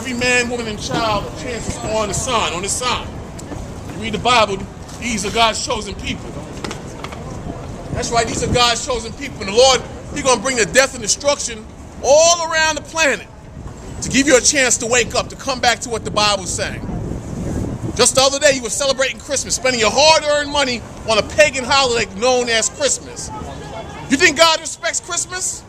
every man, woman, and child a chance to score on the sign, on this sign. You read the Bible, these are God's chosen people. That's right, these are God's chosen people. And the Lord, He's going to bring the death and destruction all around the planet to give you a chance to wake up, to come back to what the Bible's saying. Just the other day, you were celebrating Christmas, spending your hard-earned money on a pagan holiday known as Christmas. You think God respects Christmas?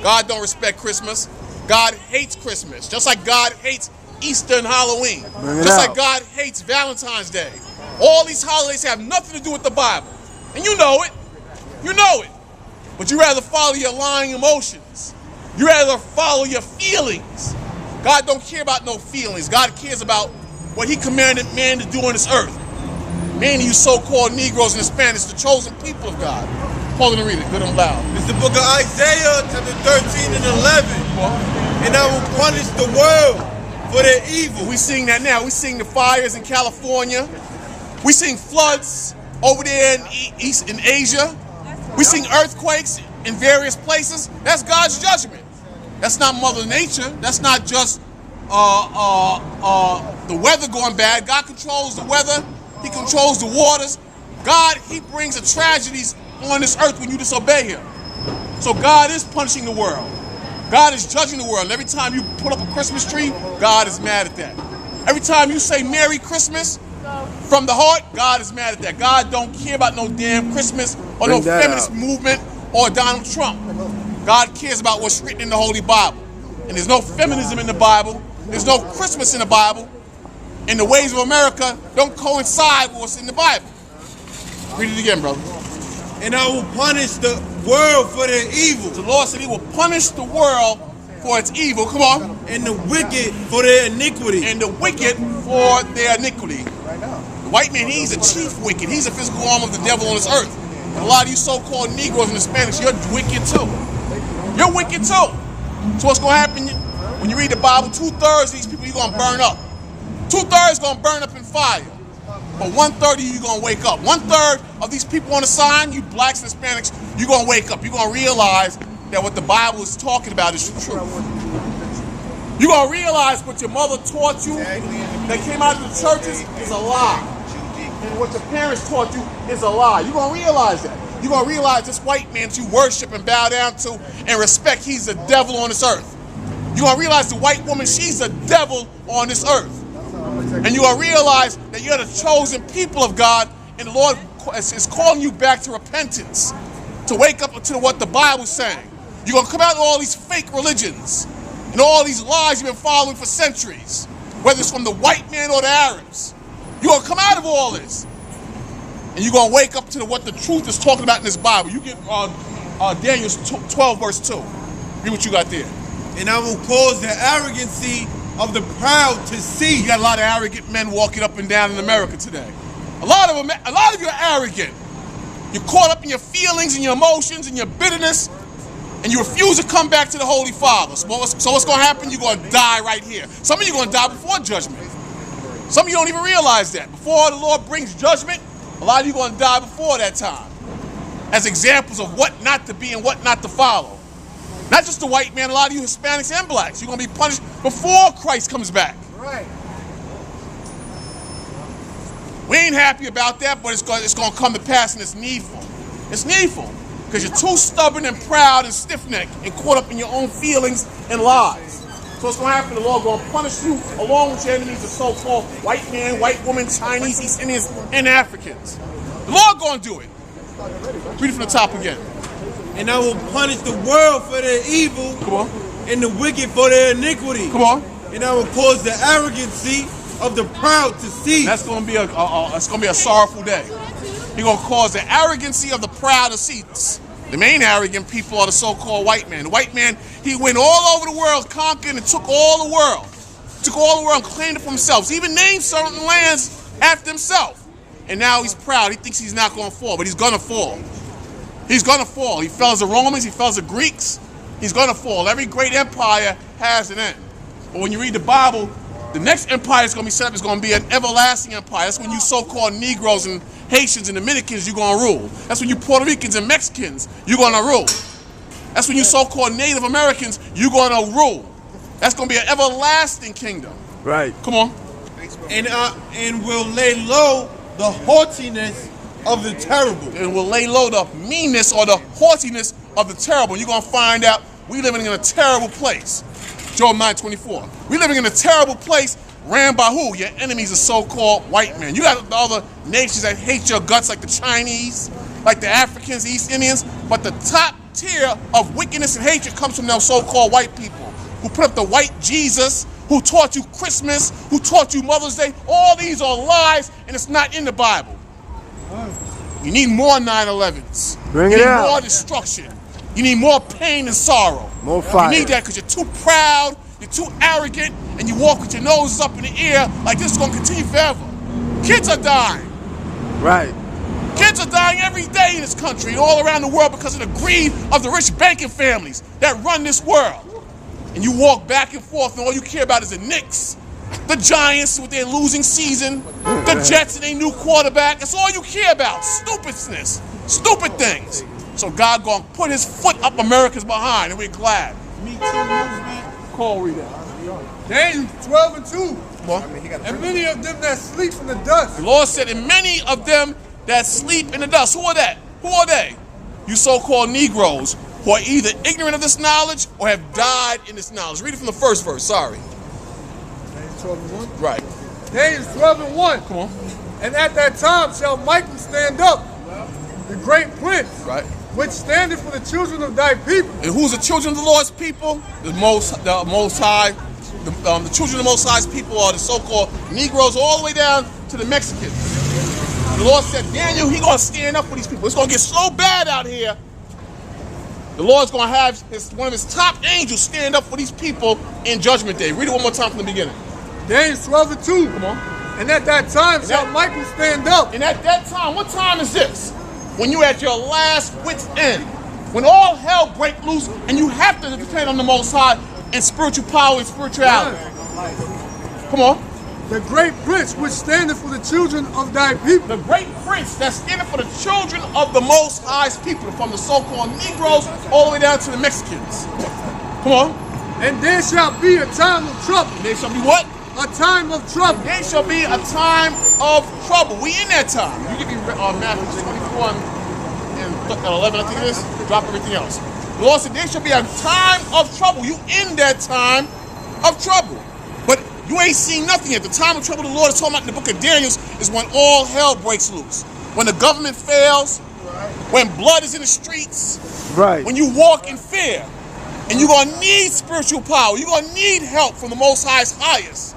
God don't respect Christmas. God hates Christmas, just like God hates Easter and Halloween. Just like God hates Valentine's Day. All these holidays have nothing to do with the Bible. And you know it. You know it. But you rather follow your lying emotions. You rather follow your feelings. God don't care about no feelings. God cares about what He commanded man to do on this earth. Man, you so-called Negroes and Hispanics, the chosen people of God. Hold on and read it, good and loud. It's the book of Isaiah, chapter 13 and 11. And I will punish the world for their evil. We sing that now. We sing the fires in California. We sing floods over there in Asia. We sing earthquakes in various places. That's God's judgment. That's not Mother Nature. That's not just the weather going bad. God controls the weather. He controls the waters. God, He brings the tragedies on this earth when you disobey Him. So God is punishing the world. God is judging the world. And every time you put up a Christmas tree, God is mad at that. Every time you say Merry Christmas from the heart, God is mad at that. God don't care about no damn Christmas or no feminist movement or Donald Trump. God cares about what's written in the Holy Bible. And there's no feminism in the Bible. There's no Christmas in the Bible. And the ways of America don't coincide with what's in the Bible. Read it again, brother. And I will punish the world for their evil. The Lord said He will punish the world for its evil. Come on. And the wicked for their iniquity. And the wicked for their iniquity. The white man, he's a chief wicked. He's a physical arm of the devil on this earth. And a lot of you so-called Negroes and Hispanics, you're wicked too. You're wicked too. So what's going to happen when you read the Bible? 2/3 of these people you're going to burn up. 2/3 going to burn up in fire. But 1/3 of you going to wake up. 1/3 of these people on the sign, you blacks and Hispanics, you're going to wake up. You're going to realize that what the Bible is talking about is the truth. You're going to realize what your mother taught you that came out of the churches is a lie. And what your parents taught you is a lie. You're going to realize that. You're going to realize this white man that you worship and bow down to and respect, he's the devil on this earth. You're going to realize the white woman, she's the devil on this earth. And you're going to realize that you're the chosen people of God, and the Lord is calling you back to repentance, to wake up to what the Bible's saying. You're going to come out of all these fake religions and all these lies you've been following for centuries, whether it's from the white man or the Arabs. You're going to come out of all this. And you're going to wake up to what the truth is talking about in this Bible. You get Daniel 12 verse 2. Read what you got there. And I will cause the arrogancy of the proud to cease. You got a lot of arrogant men walking up and down in America today. A lot of you are arrogant. You're caught up in your feelings and your emotions and your bitterness, and you refuse to come back to the Holy Father. So what's going to happen? You're going to die right here. Some of you are going to die before judgment. Some of you don't even realize that. Before the Lord brings judgment, a lot of you are going to die before that time. As examples of what not to be and what not to follow. Not just the white man, a lot of you Hispanics and blacks. You're going to be punished before Christ comes back. Right. We ain't happy about that, but it's going to come to pass, and it's needful. It's needful because you're too stubborn and proud and stiff-necked and caught up in your own feelings and lies. So what's going to happen? The Lord going to punish you along with your enemies, the so-called white man, white woman, Chinese, East Indians, and Africans. The Lord going to do it. Read it from the top again. And I will punish the world for their evil. Come on. And the wicked for their iniquity. Come on. And I will cause the arrogancy of the proud to cease. That's going to be a sorrowful day. He's going to cause the arrogancy of the proud to cease. The main arrogant people are the so-called white man. The white man, he went all over the world, conquered and took all the world. Took all the world and claimed it for himself. He even named certain lands after himself. And now he's proud. He thinks he's not going to fall, but he's going to fall. He's going to fall. He fell as the Romans. He fell as the Greeks. He's going to fall. Every great empire has an end. But when you read the Bible, the next empire that's going to be set up is going to be an everlasting empire. That's when you so-called Negroes and Haitians and Dominicans, you're going to rule. That's when you Puerto Ricans and Mexicans, you're going to rule. That's when you so-called Native Americans, you're going to rule. That's going to be an everlasting kingdom. Right. Come on. And will lay low the haughtiness of the terrible. And will lay low the meanness or the haughtiness of the terrible. You're going to find out we living in a terrible place. Job 9:24. We living in a terrible place ran by who? Your enemies are so-called white men. You got the other nations that hate your guts like the Chinese, like the Africans, the East Indians, but the top tier of wickedness and hatred comes from those so-called white people who put up the white Jesus, who taught you Christmas, who taught you Mother's Day. All these are lies, and it's not in the Bible. You need more 9/11s. Bring you it need out. more destruction. You need more pain and sorrow. More fire. You need that because you're too proud, you're too arrogant, and you walk with your noses up in the air like this is going to continue forever. Kids are dying. Right. Kids are dying every day in this country and all around the world because of the greed of the rich banking families that run this world. And you walk back and forth and all you care about is the Knicks, the Giants with their losing season, the Jets and their new quarterback. That's all you care about. Stupidness. Stupid things. So God gonna put his foot up America's behind and we're glad. Me too, movement. Call read that. Daniel 12:2. Come on. And many of them that sleep in the dust. The Lord said, and many of them that sleep in the dust. Who are that? Who are they? You so-called Negroes who are either ignorant of this knowledge or have died in this knowledge. Read it from the first verse, sorry. Daniel 12:1. Right. Daniel 12:1. Come on. And at that time shall Michael stand up, the great prince, Right. which standeth for the children of thy people. And who's the children of the Lord's people? The Most High. The children of the Most High's people are the so-called Negroes all the way down to the Mexicans. The Lord said, Daniel, he gonna stand up for these people. It's gonna get so bad out here. The Lord's gonna have one of his top angels stand up for these people in Judgment Day. Read it one more time from the beginning. Daniel 12:2. Come on. And at that time shall Michael stand up. And at that time, what time is this? When you're at your last wit's end. When all hell breaks loose and you have to depend on the Most High and spiritual power and spirituality. Come on. The great prince which standeth for the children of thy people. The great prince that's standing for the children of the Most High's people, from the so-called Negroes all the way down to the Mexicans. Come on. And there shall be a time of trouble. There shall be what? A time of trouble. There shall be a time of trouble. We in that time. You give me Matthew 24 and 11, I think it is. Drop everything else. The Lord said there shall be a time of trouble. You in that time of trouble. But you ain't seen nothing yet. The time of trouble the Lord is talking about in the book of Daniel is when all hell breaks loose. When the government fails, when blood is in the streets, Right. when you walk in fear. And you're going to need spiritual power. You're going to need help from the Most High's highest.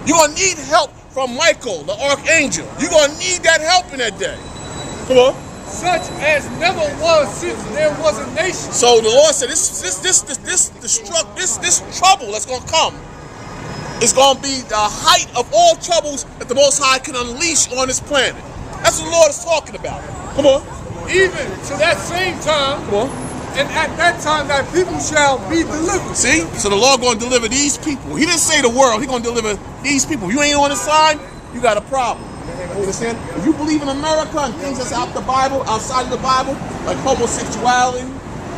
You're going to need help from Michael, the archangel. You're going to need that help in that day. Come on. Such as never was since there was a nation. So the Lord said this trouble that's going to come is going to be the height of all troubles that the Most High can unleash on this planet. That's what the Lord is talking about. Come on. Even to that same time. Come on. And at that time thy people shall be delivered. See? So the Lord going to deliver these people. He didn't say the world. He going to deliver these people. If you ain't on his side, you got a problem. You understand? If you believe in America and things that's out the Bible, outside of the Bible, like homosexuality,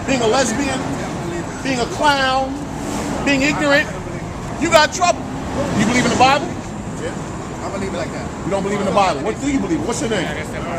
being a lesbian, being a clown, being ignorant, you got trouble. You believe in the Bible? Yeah, I believe it like that. You don't believe in the Bible. What do you believe? What's your name?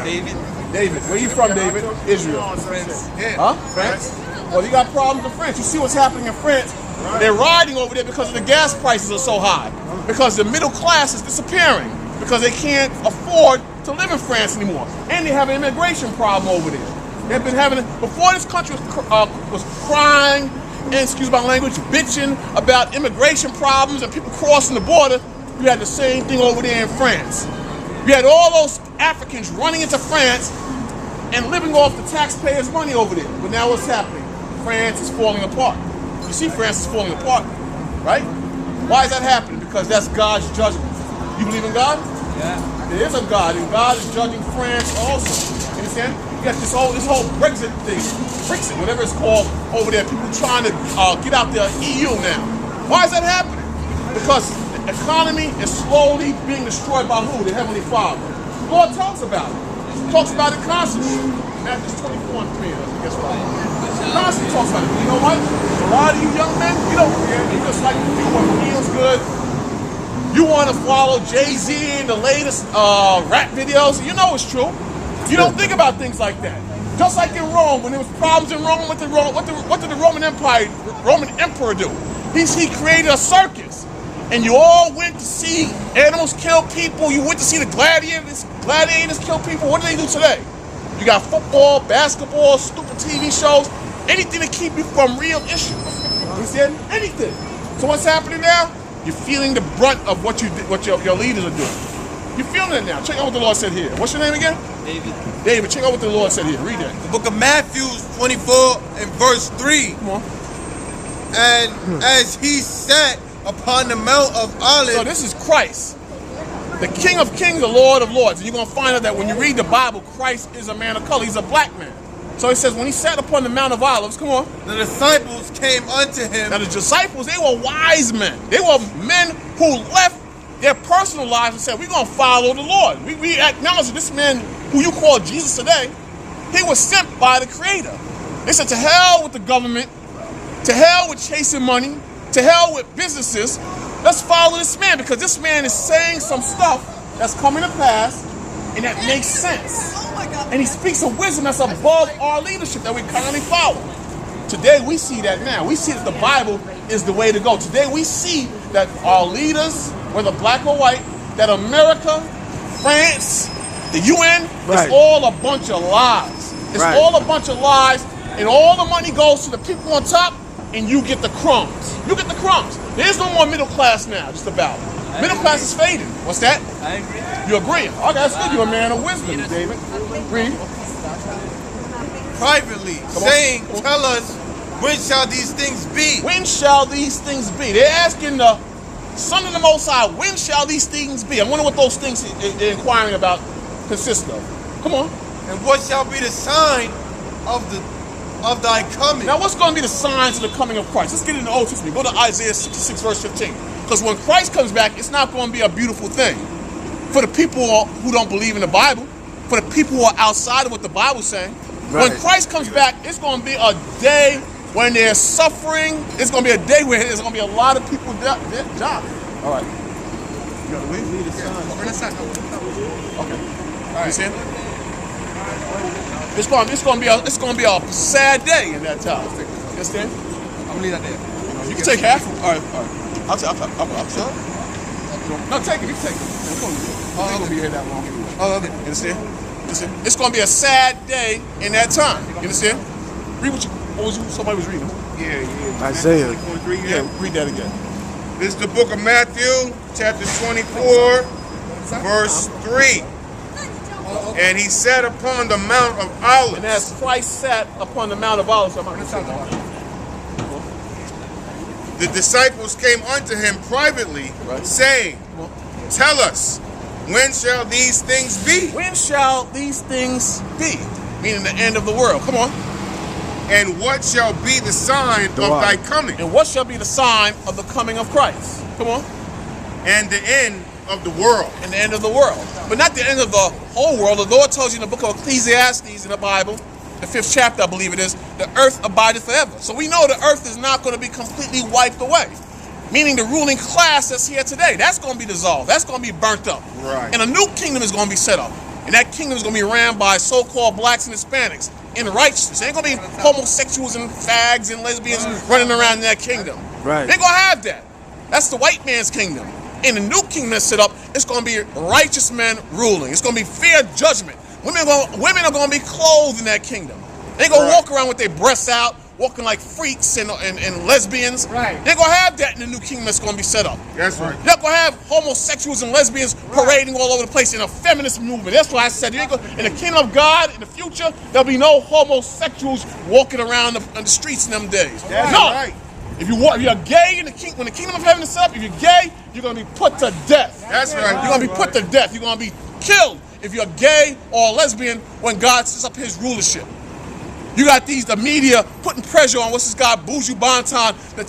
David. David. Where you from, David? Israel. France. Yeah. Huh? France? Well, you got problems in France. You see what's happening in France. They're riding over there because of the gas prices are so high. Because the middle class is disappearing. Because they can't afford to live in France anymore. And they have an immigration problem over there. They've been having, before this country was crying, and excuse my language, bitching about immigration problems and people crossing the border, you had the same thing over there in France. You had all those Africans running into France and living off the taxpayers' money over there. But now what's happening? France is falling apart. You see France is falling apart, right? Why is that happening? Because that's God's judgment. You believe in God? Yeah. There is a God, and God is judging France also. You understand? You got this whole Brexit thing, Brexit, whatever it's called over there. People trying to get out the EU now. Why is that happening? Because the economy is slowly being destroyed by who? The Heavenly Father. The Lord talks about it. He talks about it constantly. Matthew 24 and 3. Guess what? Constantly talks about it. You know what? The lot of you young men, you don't care. You just like to do what feels good. You want to follow Jay-Z and the latest rap videos. You know it's true. You don't think about things like that. Just like in Rome, when there was problems in Rome, what did the Roman Emperor do? He created a circus. And you all went to see animals kill people. You went to see the gladiators kill people. What do they do today? You got football, basketball, stupid TV shows, anything to keep you from real issues. You understand? Anything. So what's happening now? You're feeling the brunt of what your leaders are doing. You're feeling it now. Check out what the Lord said here. What's your name again? David, check out what the Lord said here. Read that. The book of Matthew 24 and verse 3. Come on. And as he sat upon the Mount of Olives. So this is Christ, the King of Kings, the Lord of Lords. And you're going to find out that when you read the Bible, Christ is a man of color. He's a black man. So he says when he sat upon the Mount of Olives, come on. The disciples came unto him. Now the disciples, they were wise men. They were men who left their personal lives and said, we're going to follow the Lord. We acknowledge that this man who you call Jesus today, he was sent by the Creator. They said, to hell with the government, to hell with chasing money, to hell with businesses. Let's follow this man because this man is saying some stuff that's coming to pass and that makes sense. And he speaks of wisdom that's above our leadership that we currently follow. Today we see that now. We see that the Bible is the way to go. Today we see that our leaders, whether black or white, that America, France, the UN, right. It's all a bunch of lies. It's right. all a bunch of lies, and all the money goes to the people on top, and you get the crumbs. You get the crumbs. There's no more middle class now, just about. Middle class is fading. What's that? I agree. You agree? Okay, that's good. You're a man of wisdom, David. Read. Privately, saying, tell us, when shall these things be? When shall these things be? They're asking the Son of the Most High, when shall these things be? I wonder what those things they're inquiring about consist of. Come on. And what shall be the sign of thy coming? Now, what's going to be the signs of the coming of Christ? Let's get into the Old Testament. Go to Isaiah 66, verse 15. Because when Christ comes back, it's not going to be a beautiful thing. For the people who don't believe in the Bible, for the people who are outside of what the Bible's saying, Right. when Christ comes back, it's going to be a day when there's suffering. It's going to be a day where there's going to be a lot of people dying. All right. You got to leave? Leave the sign. Okay. All right. You see it? It's going to be a sad day in that time. You understand? I'm gonna leave that there. You can take half. All right. I'll sure. No, take it. You can take it. I'm not gonna be here that long anyway. Oh, okay. You understand? It's gonna be a sad day in that time. You understand? Read what somebody was reading. Yeah. Isaiah. Yeah, read that again. This is the book of Matthew, chapter 24, verse 3. And he sat upon the Mount of Olives. And as Christ sat upon the Mount of Olives, The disciples came unto him privately, saying, tell us, when shall these things be? when shall these things be? Meaning the end of the world. Come on. And what shall be the sign of thy coming? And what shall be the sign of the coming of Christ? Come on. And the end of the world. And the end of the world. But not the end of the whole world. The Lord tells you in the book of Ecclesiastes in the Bible, the 5th chapter, I believe it is, the earth abideth forever. So we know the earth is not going to be completely wiped away. Meaning the ruling class that's here today, that's going to be dissolved. That's going to be burnt up. Right. And a new kingdom is going to be set up. And that kingdom is going to be ran by so-called blacks and Hispanics in righteousness. It ain't going to be homosexuals and fags and lesbians running around in that kingdom. Right. They ain't going to have that. That's the white man's kingdom. In the new kingdom that's set up, it's going to be righteous men ruling. It's going to be fair judgment. Women are going to be clothed in that kingdom. They ain't going to walk around with their breasts out, walking like freaks and lesbians. Right. They're going to have that in the new kingdom that's going to be set up. That's right. You're not going to have homosexuals and lesbians parading all over the place in a feminist movement. That's why I said in the kingdom of God, in the future, there'll be no homosexuals walking around the streets in them days. That's no. right. If you're gay in when the kingdom of heaven is set up, if you're gay, you're going to be put to death. That's right. You're going to be put to death. You're going to be killed if you're gay or lesbian when God sets up his rulership. You got the media putting pressure on what's this guy, Buju Banton, to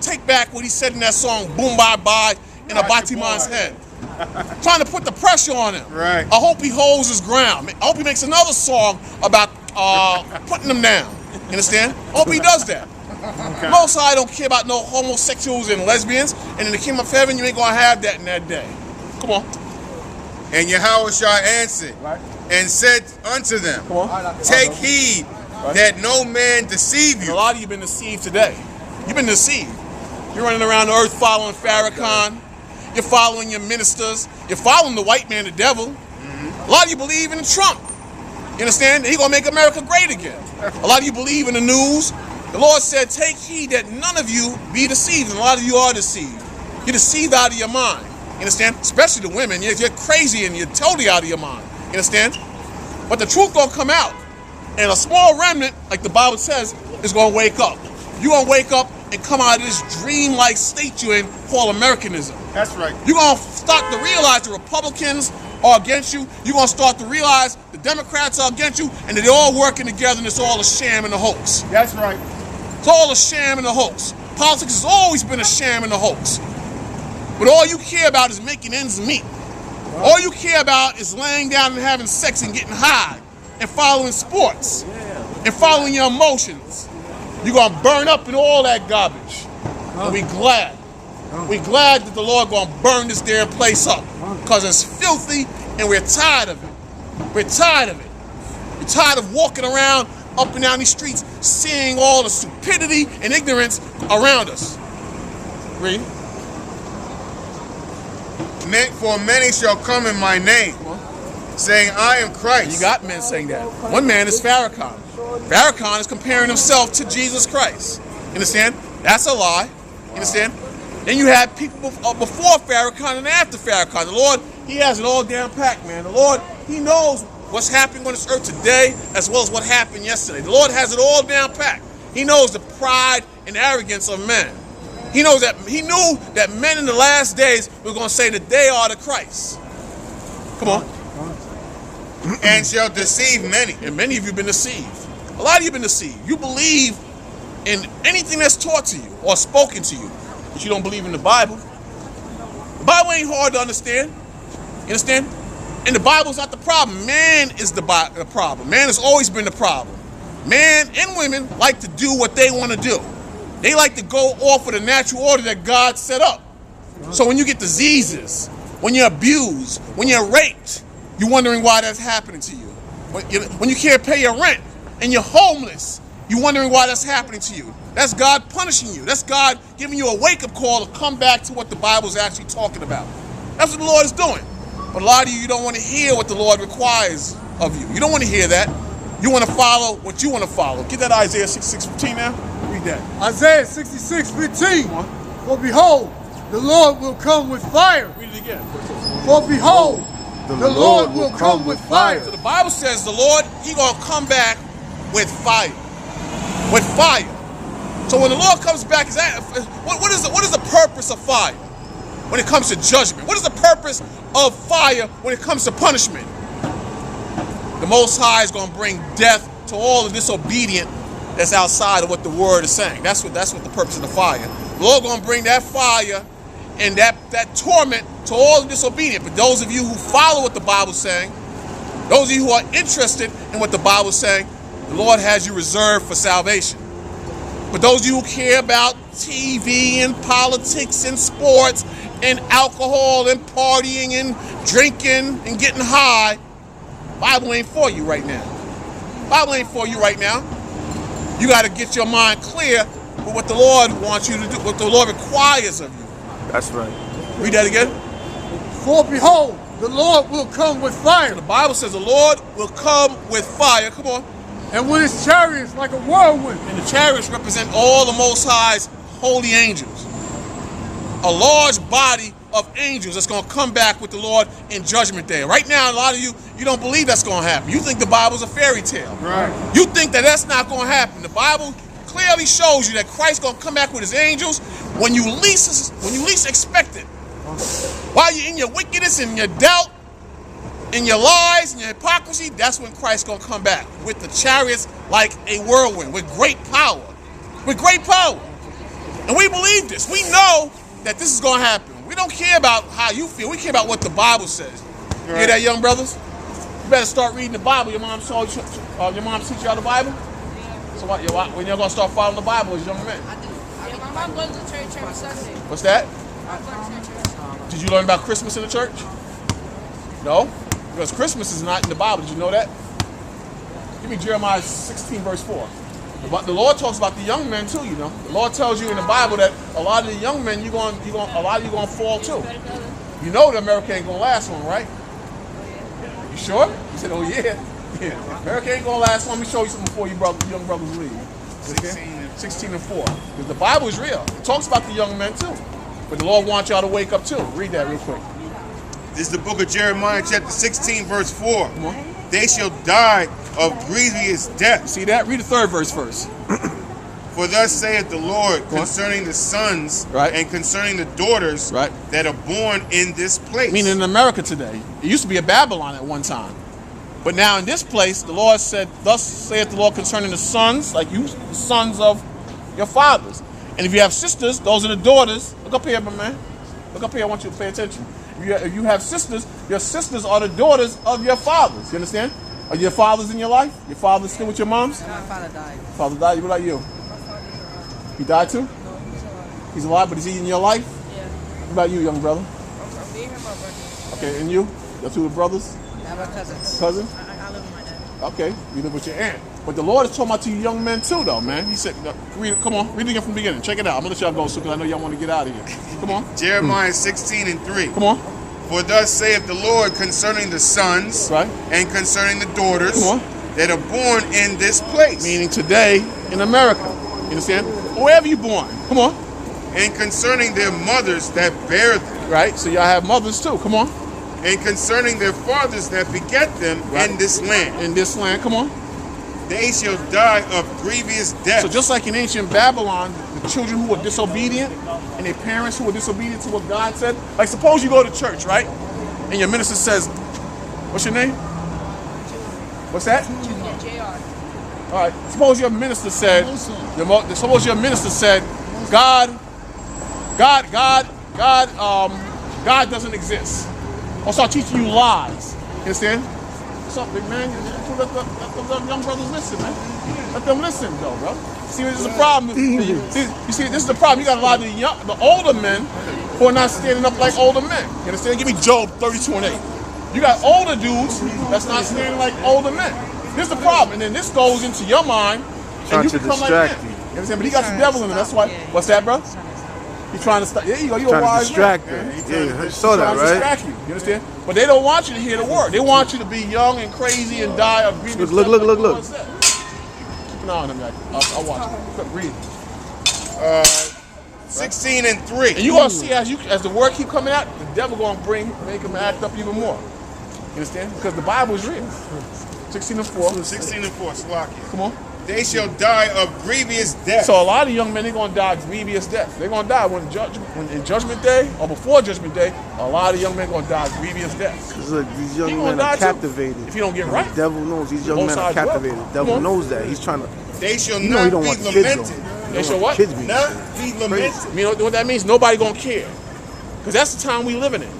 take back what he said in that song, Boom Bye Bye, in Abatiman's head. Trying to put the pressure on him. Right. I hope he holds his ground. I hope he makes another song about putting them down. You understand? I hope he does that. Okay. Most High don't care about no homosexuals and lesbians. And in the kingdom of heaven, you ain't going to have that in that day. Come on. And Yahushua answered and said unto them, Come on. take heed that no man deceive And a you. lot of you been deceived today. You've been deceived. You're running around the earth following Farrakhan. You're following your ministers. You're following the white man, the devil. A lot of you believe in Trump. You understand? He's going to make America great again. A lot of you believe in the news. The Lord said, take heed that none of you be deceived. And a lot of you are deceived. You're deceived out of your mind. You understand? Especially the women. You're crazy and you're totally out of your mind. You understand? But the truth going to come out. And a small remnant, like the Bible says, is going to wake up. You're going to wake up and come out of this dream-like state you're in called Americanism. That's right. You're going to start to realize the Republicans are against you. You're going to start to realize the Democrats are against you, and that they're all working together, and it's all a sham and a hoax. That's right. It's all a sham and a hoax. Politics has always been a sham and a hoax. But all you care about is making ends meet. All you care about is laying down and having sex and getting high and following sports and following your emotions. You're going to burn up in all that garbage. And we glad. We glad that the Lord going to burn this damn place up because it's filthy and we're tired of it. We're tired of it. We're tired of walking around up and down these streets seeing all the stupidity and ignorance around us. Read. For many shall come in my name, saying, I am Christ. You got men saying that. One man is Farrakhan. Farrakhan is comparing himself to Jesus Christ. You understand? That's a lie. You understand? Then you have people before Farrakhan and after Farrakhan. The Lord, He has it all down packed, man. The Lord, He knows what's happening on this earth today as well as what happened yesterday. The Lord has it all down packed. He knows the pride and arrogance of men. He knows that. He knew that men in the last days were going to say that they are the Christ. Come on. And shall deceive many. And many of you have been deceived. A lot of you have been deceived. You believe in anything that's taught to you or spoken to you, but you don't believe in the Bible. The Bible ain't hard to understand. You understand? And the Bible's not the problem. Man is the problem. Man has always been the problem. Man and women like to do what they want to do. They like to go off of the natural order that God set up. So when you get diseases, when you're abused, when you're raped, you're wondering why that's happening to you. When you can't pay your rent and you're homeless, you're wondering why that's happening to you. That's God punishing you. That's God giving you a wake-up call to come back to what the Bible's actually talking about. That's what the Lord is doing. But a lot of you don't want to hear what the Lord requires of you. You don't want to hear that. You want to follow what you want to follow. Get that Isaiah 66:15 now. Read that. Isaiah 66:15. For behold, the Lord will come with fire. Read it again. For behold, the Lord will come with fire. So the Bible says the Lord, He gonna come back with fire. With fire. So when the Lord comes back, what is the purpose of fire when it comes to judgment? What is the purpose of fire when it comes to punishment? The Most High is gonna bring death to all the disobedient that's outside of what the Word is saying. That's what the purpose of the fire. The Lord gonna bring that fire and that torment to all the disobedient. But those of you who follow what the Bible's saying, those of you who are interested in what the Bible's saying, the Lord has you reserved for salvation. But those of you who care about TV and politics and sports and alcohol and partying and drinking and getting high, Bible ain't for you right now. Bible ain't for you right now. You got to get your mind clear with what the Lord wants you to do, what the Lord requires of you. That's right. Read that again. For behold, the Lord will come with fire. The Bible says the Lord will come with fire. Come on. And with his chariots like a whirlwind. And the chariots represent all the Most High's holy angels. A large body of angels that's going to come back with the Lord in Judgment Day. Right now, a lot of you don't believe that's going to happen. You think the Bible's a fairy tale. Right. You think that that's not going to happen. The Bible clearly shows you that Christ's going to come back with his angels when you least expect it. While you're in your wickedness and your doubt, in your lies and your hypocrisy, that's when Christ's going to come back with the chariots like a whirlwind, with great power. With great power. And we believe this. We know that this is going to happen. We don't care about how you feel. We care about what the Bible says. You hear that, young brothers? You better start reading the Bible. Your mom teach you out the Bible? So when y'all gonna start following the Bible as young men? I do. Yeah, my mom goes to church every Sunday. What's that? I go to church every Sunday. Did you learn about Christmas in the church? No? Because Christmas is not in the Bible. Did you know that? Give me Jeremiah 16, verse 4. The Lord talks about the young men too, you know. The Lord tells you in the Bible that a lot of the young men, a lot of you gonna fall too. You know that America ain't gonna last long, right? You sure? You said, oh yeah. Yeah. America ain't gonna last long. Let me show you something before you young brothers leave. 16 and 4. Because the Bible is real. It talks about the young men too. But the Lord wants y'all to wake up too. Read that real quick. This is the book of Jeremiah, chapter 16, verse 4. They shall die of grievous death. See that? Read the third verse first. For thus saith the Lord concerning the sons and concerning the daughters that are born in this place. Meaning in America today. It used to be a Babylon at one time. But now in this place, the Lord said, thus saith the Lord concerning the sons, like you, the sons of your fathers. And if you have sisters, those are the daughters. Look up here, my man. Look up here, I want you to pay attention. If you have sisters, your sisters are the daughters of your fathers. You understand? Are your fathers in your life? Your father's still with your moms? My father died. Father died? What about you? He died too? No, he's alive. He's alive, but is he in your life? Yeah. What about you, young brother? Me and my brother. Okay, and you? Your two brothers? I have a cousin. Cousin? I live with my dad. Okay, you live with your aunt. But the Lord is talking about to you young men too, though, man. He said, come on, read it again from the beginning. Check it out. I'm going to let y'all go soon because I know y'all want to get out of here. Come on. Jeremiah 16 and 3. Come on. For thus saith the Lord concerning the sons and concerning the daughters that are born in this place. Meaning today in America. You understand? Wherever you're born. Come on. And concerning their mothers that bear them. Right? So y'all have mothers too. Come on. And concerning their fathers that beget them in this land. In this land. Come on. They shall die of grievous death. So just like in ancient Babylon, the children who were disobedient and their parents who were disobedient to what God said. Like suppose you go to church, right? And your minister says, what's your name? What's that? JR. All right. Suppose your minister said, God doesn't exist. I'll start teaching you lies. You understand? What's up, big man? Let the young brothers listen, man. Let them listen, though, bro. See, this is the problem. You see, this is the problem. You got a lot of the older men who are not standing up like older men. You understand? Give me Job 32 and 8. You got older dudes that's not standing like older men. This is the problem. And then this goes into your mind, and you become like him. You understand? But he got the devil in him. That's why. What's that, bro? He's trying to stop. There you go. You're a wise man. Yeah, I saw that, right? Distract you. You understand? But they don't want you to hear the word. They want you to be young and crazy and die of grievous. Look. Keep an eye on him, guys. I'll watch it. Read. 16 and 3. And you're gonna see as the word keep coming out, the devil gonna make him act up even more. You understand? Because the Bible is real. 16 and 4. 16 and 4. Slovakia. Come on. They shall die of grievous death. So a lot of young men, they're gonna die grievous death. They're gonna die when in Judgment Day or before Judgment Day. A lot of young men gonna die grievous death. Because look, these young men are captivated. If you don't get right, the devil knows these young men are captivated. The devil knows that. He's trying to. They shall You not know he don't be want the lamented. kids though. they shall what? Kids be Not be lamented. You know what that means? Nobody gonna care. Because that's the time we living in.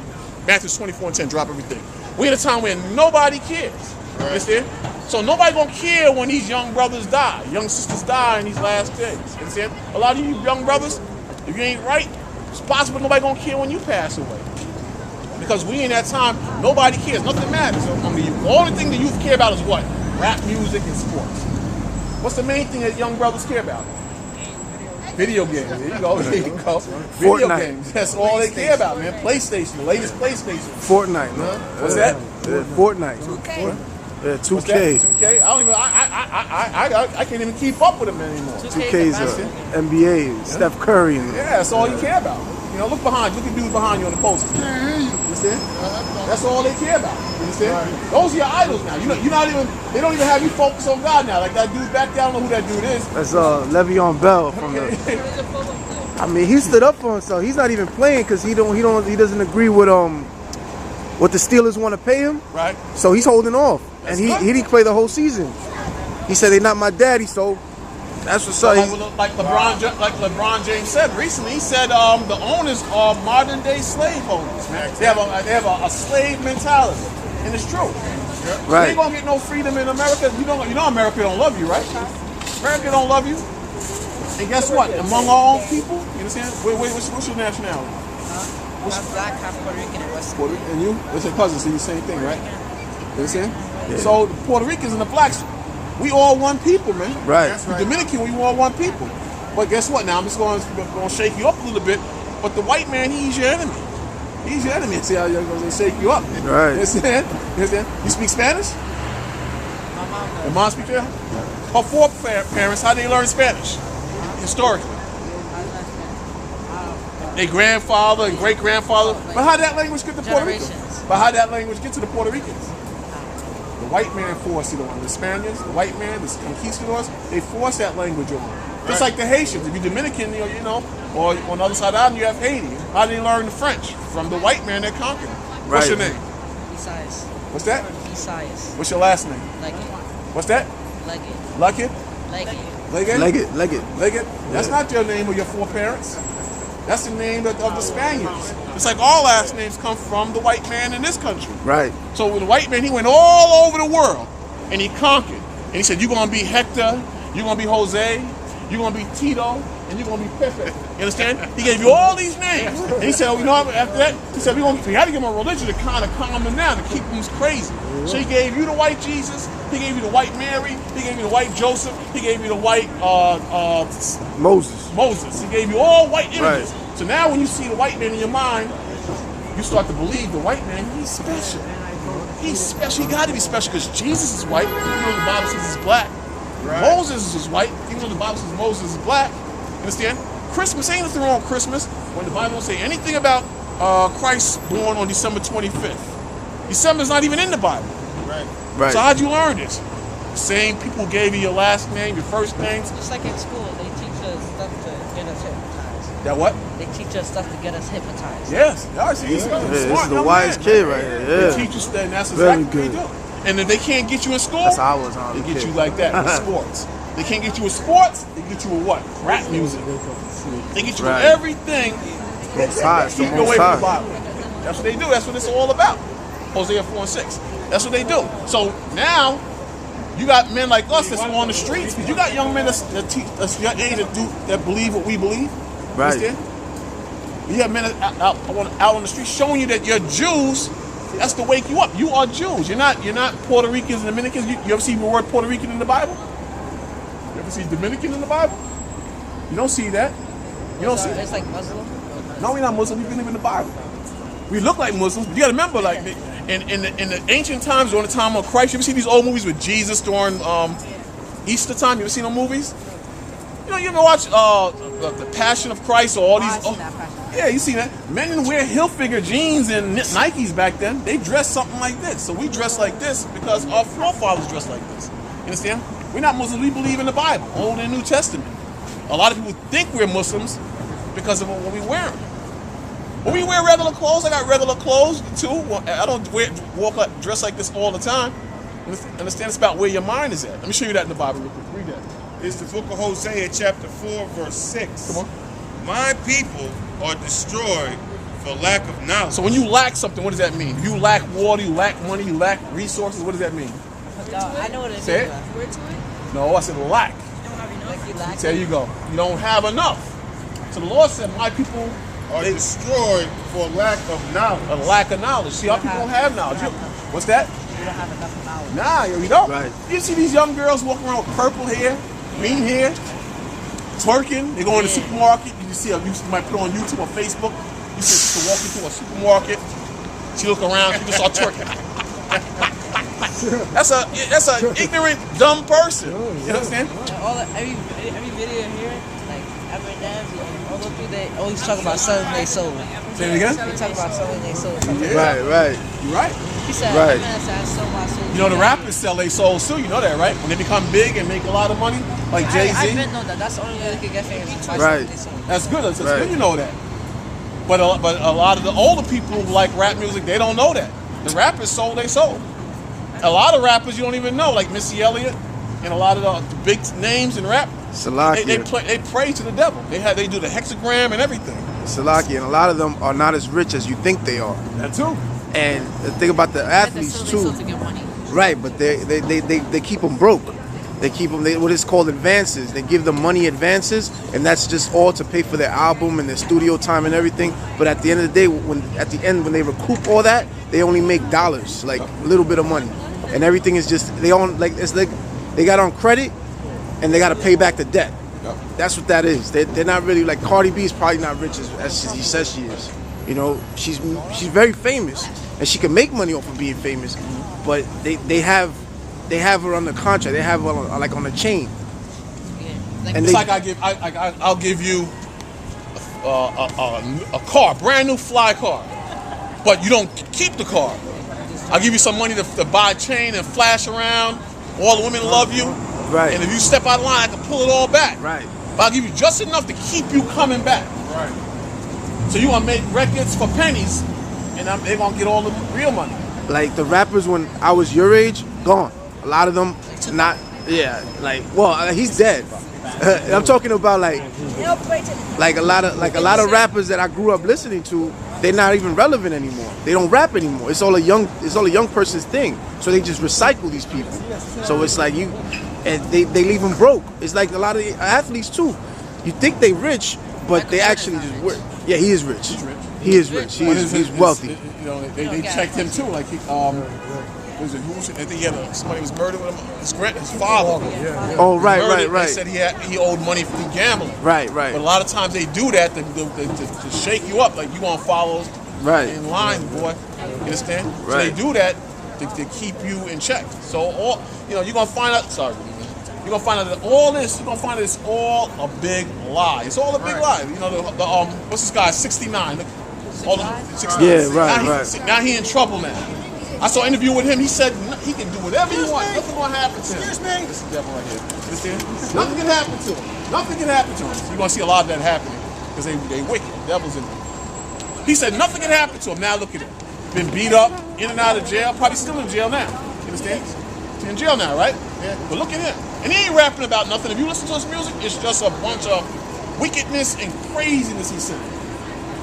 Matthew 24 and 10, drop everything. We in a time where nobody cares. You understand? So nobody gonna care when these young brothers die, young sisters die in these last days. You understand? A lot of you young brothers, if you ain't right, it's possible nobody gonna care when you pass away. Because we in that time, nobody cares. Nothing matters among the youth. The only thing the youth care about is what? Rap music and sports. What's the main thing that young brothers care about? Video games. There you go. There you go. Video games. That's all they care about, man. PlayStation, the latest PlayStation. Fortnite, man. What's that? Fortnite. 2K. Yeah, 2K. What's that? 2K. I don't even. I can't even keep up with them anymore. 2K's NBA. Steph Curry. And Yeah, that's all you care about. You know, look behind you. Look at dudes behind you on the poster. You understand? That's all they care about. You understand? Those are your idols now. You're not even. They don't even have you focus on God now. Like that dude back there. I don't know who that dude is. that's Le'Veon Bell from the. I mean, he stood up for himself. He's not even playing because he doesn't agree with what the Steelers want to pay him. Right. So he's holding off, That's and good. he didn't play the whole season. He said they're not my daddy, so that's what's up. Like LeBron James said recently, he said the owners are modern day slave owners, man. They have a slave mentality, and it's true. You Right. ain't gonna get no freedom in America. You know America don't love you, right? America don't love you. And guess what? Among our own people, you understand? What's your nationality? Half black, half Puerto Rican, and West Puerto Rican. And you? That's your cousin, so you same thing, right? You understand? Yeah. So the Puerto Ricans and the blacks, we all one people, man. Right. The Dominican, we all one people. But guess what? Now I'm just going to shake you up a little bit. But the white man, he's your enemy. He's your enemy. See how you're going to shake you up. Right. You understand? You speak Spanish? My mom does. Your mom speak Spanish? Her foreparents, how they learn Spanish? Historically. Their grandfather and great grandfather. But how did that language get to Puerto Rico? But how did that language get to the Puerto Ricans? The white man forced it on the Spaniards, the white man, the conquistadors. They forced that language on. Just like the Haitians. If you're Dominican, you know, or on the other side of the island, you have Haiti. How did they learn the French? From the white man that conquered them. What's your name? Besides. What's that? Besides. What's your last name? Leggett. What's that? Leggett. Luckett? Leggett. Leggett? Leggett? That's not your name of your foreparents. That's the name of the Spaniards. It's like all last names come from the white man in this country. Right. So with the white man, he went all over the world and he conquered. And he said, you're going to be Hector, you're going to be Jose, you're going to be Tito, and you're going to be Pepe. You understand? He gave you all these names. And he said, oh, you know, after that, he said, we had to give him a religion to kind of calm them down, to keep them crazy. So he gave you the white Jesus, he gave you the white Mary, he gave you the white Joseph, he gave you the white Moses. He gave you all white images. Right. So now when you see the white man in your mind, you start to believe the white man, he's special. He's special. He got to be special because Jesus is white. Even though the Bible says he's black. Right. Moses is white. Even though the Bible says Moses is black. You understand? Christmas, ain't nothing wrong with Christmas when the Bible don't say anything about Christ born on December 25th. December's not even in the Bible. Right. So how'd you learn this? The same people gave you your last name, your first names. Just like in school, they teach us stuff to get us hypnotized. That what? They teach us stuff to get us hypnotized. Yes. He's smart. This is the wise kid right here. Yeah. They teach you, and that's exactly what they do. And if they can't get you in school, that's how I was on they get you like that with sports. They can't get you with sports, they get you with what? Rap music. They get you with everything that keep you away from the Bible. That's what they do. That's what it's all about. Hosea 4:6. That's what they do. So now you got men like us that's on the streets. You got young men that's your age that believe what we believe. Right. Understand? You have men out on the street showing you that you're Jews. That's to wake you up. You are Jews. You're not Puerto Ricans and Dominicans. You ever see the word Puerto Rican in the Bible? You ever see Dominican in the Bible? You don't see that. You don't see it. It's like Muslim? No, we're not Muslim. We believe in the Bible. We look like Muslims. You got to remember, like in the ancient times, during the time of Christ, you ever see these old movies with Jesus during Easter time? You ever seen those movies? You know, you ever watch the Passion of Christ or all these? Yeah, you see that. Men didn't wear Hilfiger jeans and Nikes back then. They dressed something like this. So we dress like this because our forefathers dressed like this. You understand? We're not Muslims. We believe in the Bible, Old and New Testament. A lot of people think we're Muslims because of what we wear. When we wear regular clothes, I got regular clothes too. I don't dress like this all the time. Understand? It's about where your mind is at. Let me show you that in the Bible real quick. Read that. It's the book of Hosea, chapter 4, verse 6. Come on. My people are destroyed for lack of knowledge. So when you lack something, what does that mean? You lack water, you lack money, you lack resources. What does that mean? I know what it is. Say it. No, I said lack. Like you lack. There you go. You don't have enough. So the Lord said, my people are destroyed for lack of knowledge. A lack of knowledge. See, our people don't have knowledge. What's that? You don't have enough knowledge. Nah, here we go. Right. You see these young girls walking around with purple hair, green hair, twerking. They go in the supermarket. You might put on YouTube or Facebook. You see a sister walking through a supermarket. She look around. She just start twerking. That's a ignorant, dumb person. You understand? Every video here, like every dance, all those people, they always talk about selling their soul. Say it again. They talk about selling their soul. Yeah. Right. You're right. He said, Right. "Man, I sold my soul." You know the rappers sell their souls too. You know that, right? When they become big and make a lot of money, like Jay-Z. I didn't know that. That's the only way they could get famous. Right. That's good. That's Right. good. You know that. But a lot of the older people who like rap music, they don't know that. The rappers sold their soul. A lot of rappers you don't even know, like Missy Elliott and a lot of the big names in rap. Salakia. They pray to the devil. They do the hexagram and everything. Salakia. And a lot of them are not as rich as you think they are. That too. And the thing about the athletes too. Right, but they keep them broke. They keep them. What is called advances. They give them money advances, and that's just all to pay for their album and their studio time and everything. But at the end of the day, when they recoup all that, they only make dollars, like a little bit of money, and everything is just it's like they got on credit, and they got to pay back the debt. That's what that is. They're not really like Cardi B is probably not rich as he says she is. You know, she's very famous, and she can make money off of being famous, but they have her under contract. They have her on a chain. Yeah. And It's like I'll give you a car, brand new fly car, but you don't keep the car. I'll give you some money to buy a chain and flash around. All the women love you. Right. And if you step out of line, I can pull it all back. Right. But I'll give you just enough to keep you coming back. Right. So you want to make records for pennies, and they're going to get all the real money. Like the rappers when I was your age, gone. A lot of them not. Yeah. He's dead. I'm talking about like a lot of rappers that I grew up listening to. They're not even relevant anymore. They don't rap anymore. It's all a young person's thing. So they just recycle these people. So it's like they leave them broke. It's like a lot of athletes too. You think they rich, but they actually just work. Yeah, he is rich. He is rich. He's wealthy. You know, they checked him too. Like I think he had somebody was murdered with him. His father. Oh, right. They said he owed money for gambling. Right. But a lot of times they do that to shake you up, like you gonna follow in line, boy. You understand? Right. So they do that to keep you in check. So you're gonna find out. Sorry, you're gonna find out that all this. You're gonna find out it's all a big lie. It's all a big lie. You know the what's this guy? 69. All the 69. Yeah, right. Now he in trouble now. I saw an interview with him. He said he can do whatever he wants. Nothing gonna happen to him. Excuse me. This is the devil right here. You understand? Nothing can happen to him. Nothing can happen to him. So you're gonna see a lot of that happening because they wicked. The devil's in them. He said nothing can happen to him. Now look at him. Been beat up, in and out of jail. Probably still in jail now. You understand? He's in jail now, right? Yeah. But look at him. And he ain't rapping about nothing. If you listen to his music, it's just a bunch of wickedness and craziness he's saying.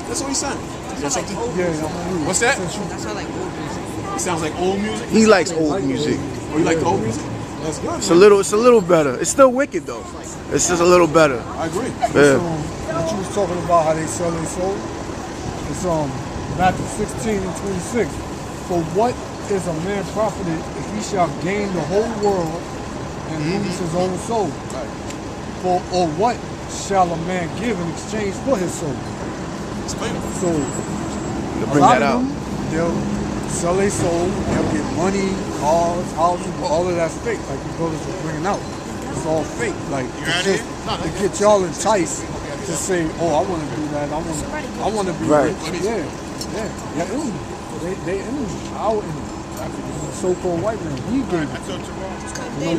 That's what he's saying. What's that? That's not like old music. It sounds like old music. He likes old music. Oh, you like the old music? That's good. It's a little better. It's still wicked though. It's just a little better. I agree. Yeah. What you was talking about, how they sell their soul. It's Matthew 16 and 26. For what is a man profited if he shall gain the whole world and lose his own soul? Or what shall a man give in exchange for his soul? Explain it. So To bring that out. They'll sell their soul, they'll get money, cars, houses, but all of that's fake, like you brothers were bringing out. It's all fake. Like to get y'all enticed to say, oh, I want to do that, I want to be Right. rich. Yeah, enemy. They enemy, our enemy. The so-called white man, he gave it.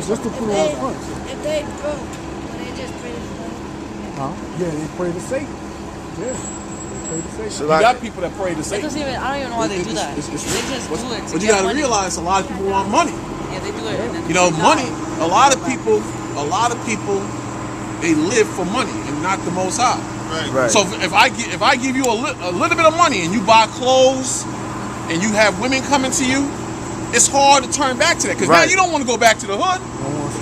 Just to put it on front. If they broke, but they just pray to God. Huh? Yeah, they pray to Satan. Yeah, they pray to Satan. So You like, got people that pray to It Satan. doesn't even. I don't even know why they do that. They just do it. But you got to realize a lot of people want money. Yeah, they do it. And then You know, they money. die. A lot of people, they live for money and not the Most High. right. So if I give you a little bit of money and you buy clothes and you have women coming to you, it's hard to turn back to that because now Right. you don't want to go back to the hood.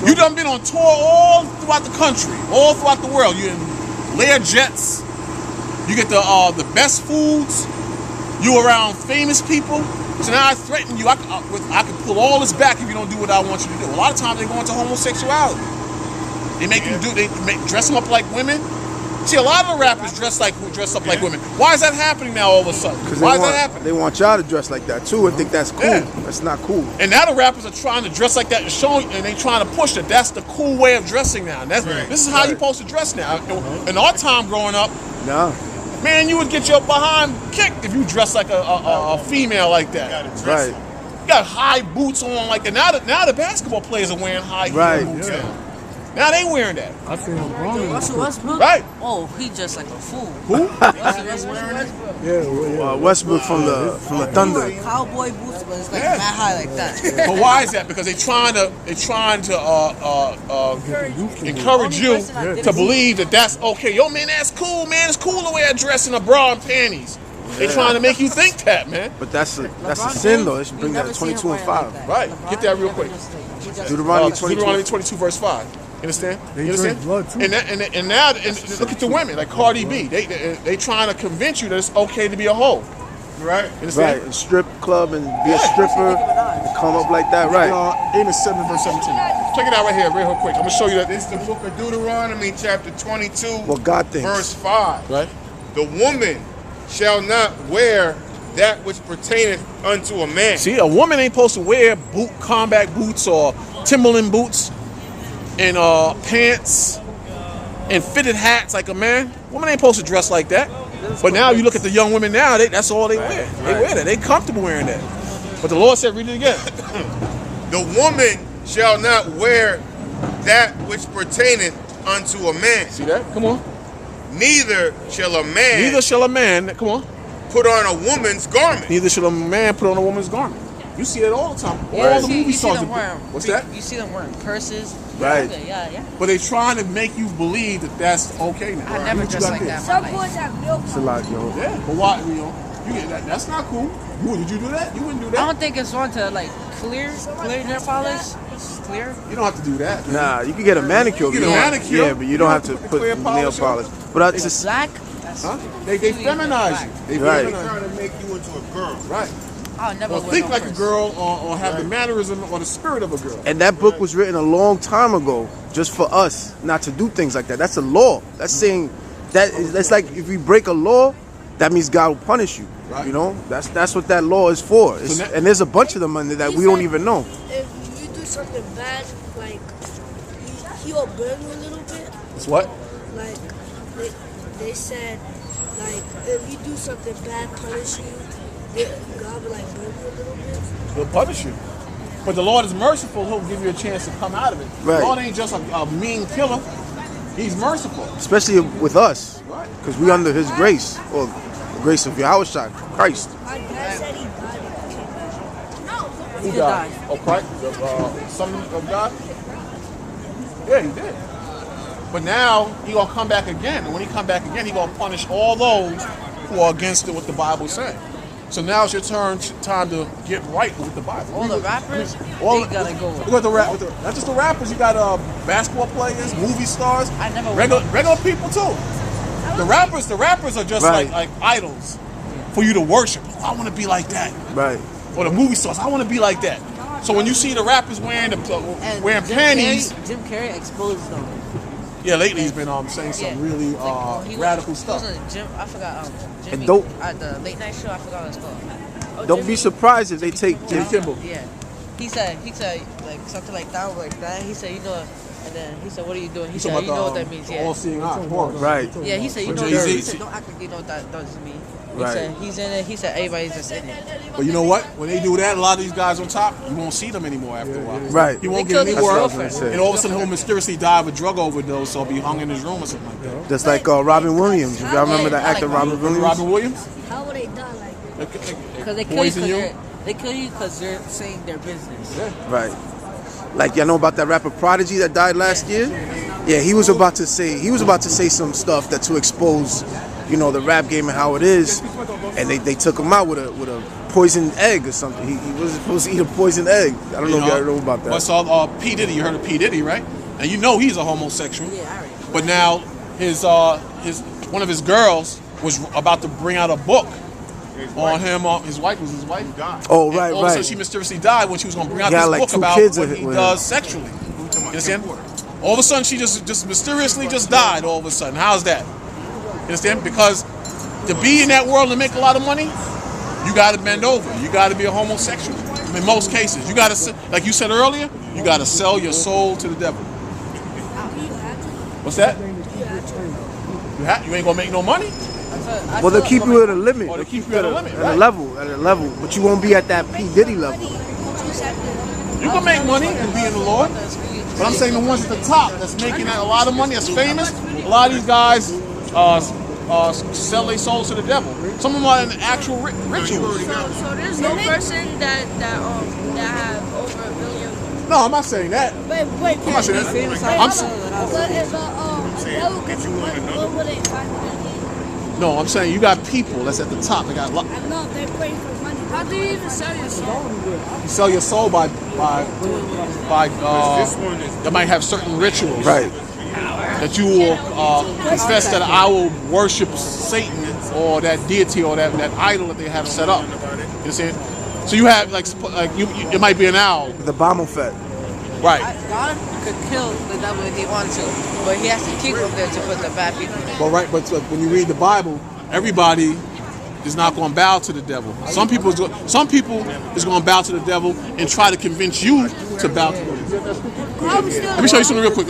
You done been on tour all throughout the country, all throughout the world. You in Lear jets. You get the best foods. You around famous people. So now I threaten you. I can pull all this back if you don't do what I want you to do. A lot of times they go into homosexuality. They make them dress them up like women. See, a lot of the rappers dress up like women. Why is that happening now all of a sudden? Why is that happening? They want y'all to dress like that too and think that's cool. Yeah. That's not cool. And now the rappers are trying to dress like that and they trying to push that. That's the cool way of dressing now. And this is how you're supposed to dress now. In our time growing up, Nah. man, you would get your behind kicked if you dress like a female like that. Right. You got high boots on like that. Now the basketball players are wearing high heel boots now. Now they wearing that. I see him wrong. Russell Westbrook? Right. Oh, he just like a fool. Who? Russell Westbrook. Yeah. Westbrook from the Thunder. Cowboy boots, but it's like not high like that. But why is that? Because they're trying to encourage you to believe that that's okay. Yo, man, that's cool, man. It's cool the way I dress in a bra and panties. They trying to make you think that, man. But that's a LeBron sin James, though. They should bring you that never at seen him 22 and wear 5. like that. Right. LeBron Get that real never quick. just like- he just- Deuteronomy 22. Deuteronomy 22 verse 5. You understand? They You drink understand? blood, too. And now look at the women like Cardi B. They trying to convince you that it's okay to be a hoe. Right? You understand? Right, and strip club and be a stripper and come up like that, right? Amos 7 verse 17. Check it out right here, real quick. I'm gonna show you that. This is the book of Deuteronomy, chapter 22, What God thinks. verse 5. Right? The woman shall not wear that which pertaineth unto a man. See, a woman ain't supposed to wear combat boots or Timberland boots and pants and fitted hats like a man. Woman ain't supposed to dress like that. But now you look at the young women now, that's all they wear. They wear that. They comfortable wearing that. But the Lord said, read it again. The woman shall not wear that which pertaineth unto a man. See that? Come on. Neither shall a man Neither shall a man, come on. put on a woman's garment. Neither shall a man put on a woman's garment. You see it all the time. Yeah, All the movie you see stars. them wearing. What's that? You see them wearing purses. Right. Yeah. But they trying to make you believe that that's okay now. I never What you dressed got like there? that. Some boys have milk. It's a lot, yo. Yeah, but why, you get that? That's not cool. Did you do that? You wouldn't do I that. don't think it's wrong to like clear nail polish. It's clear. You don't have to do that. Nah, you can get a manicure. if You you get a want. manicure. Yeah, but you don't have to put the put clear nail polish on. polish. But it's just Black. That's Huh? They feminize you. They Right. feminize Trying to make you into a girl. you. Right. I'll never Or wear think no like a purse. girl or have the mannerism or the spirit of a girl. and that book was written a long time ago just for us not to do things like that. That's a law. That's saying that's like if you break a law, that means God will punish you. Right. You know, that's what that law is for. It's, now- and there's a bunch of them under that we don't even know. If you do something bad, like he'll burn you a little bit. It's what? Like they said, like if you do something bad, punish you. God will like burn you a little bit. He'll punish you. But the Lord is merciful. He'll give you a chance to come out of it. Right. The Lord ain't just a mean killer. He's merciful. Especially with us, Right. because we under His grace or the grace of Yahweh Christ. My dad said he died and he came back. Who did died? die. Oh, Christ? Son of God? Yeah, he did. But now he gonna come back again. And when he come back again, he gonna punish all those who are against what the Bible says. So now it's your time to get right with the Bible. All the rappers, All they gotta go. Look at the rap. Not just the rappers. You got basketball players, movie stars, I never regular people too. The rappers are just Right. like idols for you to worship. Oh, I want to be like that. Right. Or the movie stars, I want to be like that. So when you see the rappers wearing And wearing Jim panties, Jim Carrey exposed them. yeah, lately he's been saying some really He radical was, stuff. He was in Jim, I forgot. Jimmy, And don't- at the late night show. I forgot what it's called. Oh, Don't Jimmy- be surprised if they take Jimmy Kimmel. Yeah. He said like something like that. He said, you know, and then he said, what are you doing? He He's said, talking you know about what that means, the yeah. all-seeing eye, horror. Right. Yeah, he said, you But know, Jay-Z- he said, don't act like you know what that does to me. He Right. said, he's in it. He said, everybody's just in it. But you know what? When they do that, a lot of these guys on top, you won't see them anymore after a while. Right. He won't They get killed any his work, girlfriend. and all of a sudden he'll mysteriously die of a drug overdose or be hung in his room or something like that. Just like Robin Williams. If y'all remember that Yeah, I actor like Robin Williams? Robin Williams? How would they die like that? Because they kill you Poison you? because they're saying their business. Right. Like y'all know about that rapper Prodigy that died last year? Yeah, he was about to say some stuff that to expose, you know, the rap game and how it is, and they took him out with a poisoned egg or something. He was supposed to eat a poisoned egg. I don't know if y'all know about that. What's all P Diddy? You heard of P Diddy, right? And you know he's a homosexual. Yeah, I already. But now his one of his girls was about to bring out a book on him. His wife died. Oh, And right, all of a sudden right. she mysteriously died when she was going to bring out He had this like book 2 about kids what with he her. does sexually. You understand? All of a sudden she just mysteriously just died. All of a sudden, how's that? You understand? Because to be in that world and make a lot of money, you got to bend over. You got to be a homosexual. In most cases, you got to, like you said earlier, you got to sell your soul to the devil. What's that? You ain't gonna make no money. Well, they'll keep you at a limit. Or They'll they keep you at a limit, at right? a level, but you won't be at that P Diddy level. You can make money and be in the Lord. But I'm saying the ones at the top that's making a lot of money, that's famous, a lot of these guys sell their souls to the devil. Some of them are in actual rituals. So there's no person that have over $1 billion. No, I'm not saying that. Wait, I'm not saying that. But if devil gets money, when will they find it? No, I'm saying you got people that's at the top. They got I know they're praying for money. How do you even sell your soul? you sell your soul by This one is they might have certain rituals. Right. That you will confess that I will worship Satan or that deity or that idol that they have set up. You understand? So you have like you it might be an owl. The Bama Fett. Right. God could kill the devil if he wanted to, but he has to keep him there to put the bad people in. But when you read the Bible, everybody is not going to bow to the devil. Some people is going to bow to the devil and try to convince you to bow to the devil. Let me show you something real quick.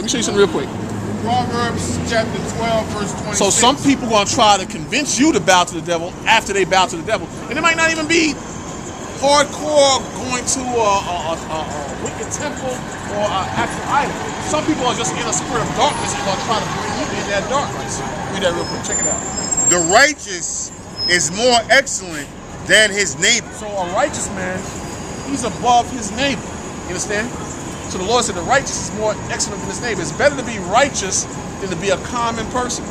Proverbs chapter 12, verse 26. So some people are going to try to convince you to bow to the devil after they bow to the devil. And it might not even be hardcore going to a wicked temple or an actual idol. Some people are just in a spirit of darkness and going to try to bring you in that darkness. Read that real quick. Check it out. The righteous is more excellent than his neighbor. So a righteous man, he's above his neighbor. You understand? So the Lord said the righteous is more excellent than his neighbor. It's better to be righteous than to be a common person.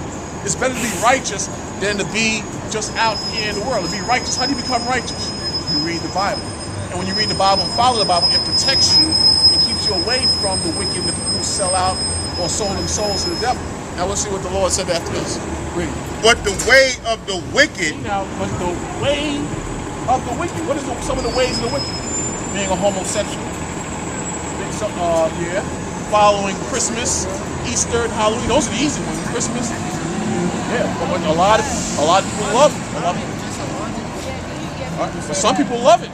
It's better to be righteous than to be just out here in the world. To be righteous, how do you become righteous? You read the Bible. And when you read the Bible and follow the Bible, it protects you and keeps you away from the wicked, the people who sell out or sold them souls to the devil. Now let's see what the Lord said after this. Read. But the way of the wicked, Now, but the way of the wicked, what is some of the ways of the wicked? Being a homosexual. Following Christmas, Easter, and Halloween. Those are the easy ones. Christmas. Yeah, but a lot of people love it. But some people love it.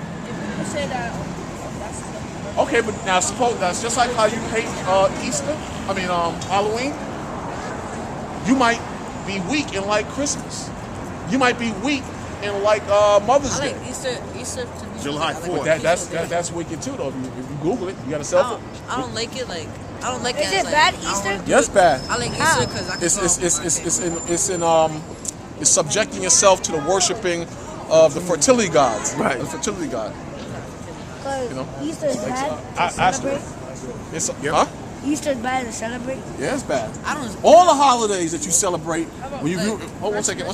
Okay, but now suppose that's just like how you hate Halloween. You might be weak and like Christmas. You might be weak and like Mother's Day. I like Easter to be July 4th. But that's wicked too, though. If you Google it, you got a cell phone. I don't like it. Like I don't like Is it. it Like, bad, I don't Easter? wanna do Yes, it. bad. I like Easter because I can It's subjecting yourself to the worshiping of the fertility gods. Right. The fertility god. Because You know, Easter is bad to Astro. celebrate. Huh? Easter is bad to celebrate. Yeah, it's bad. I don't. All the holidays that you celebrate, when you hold one second.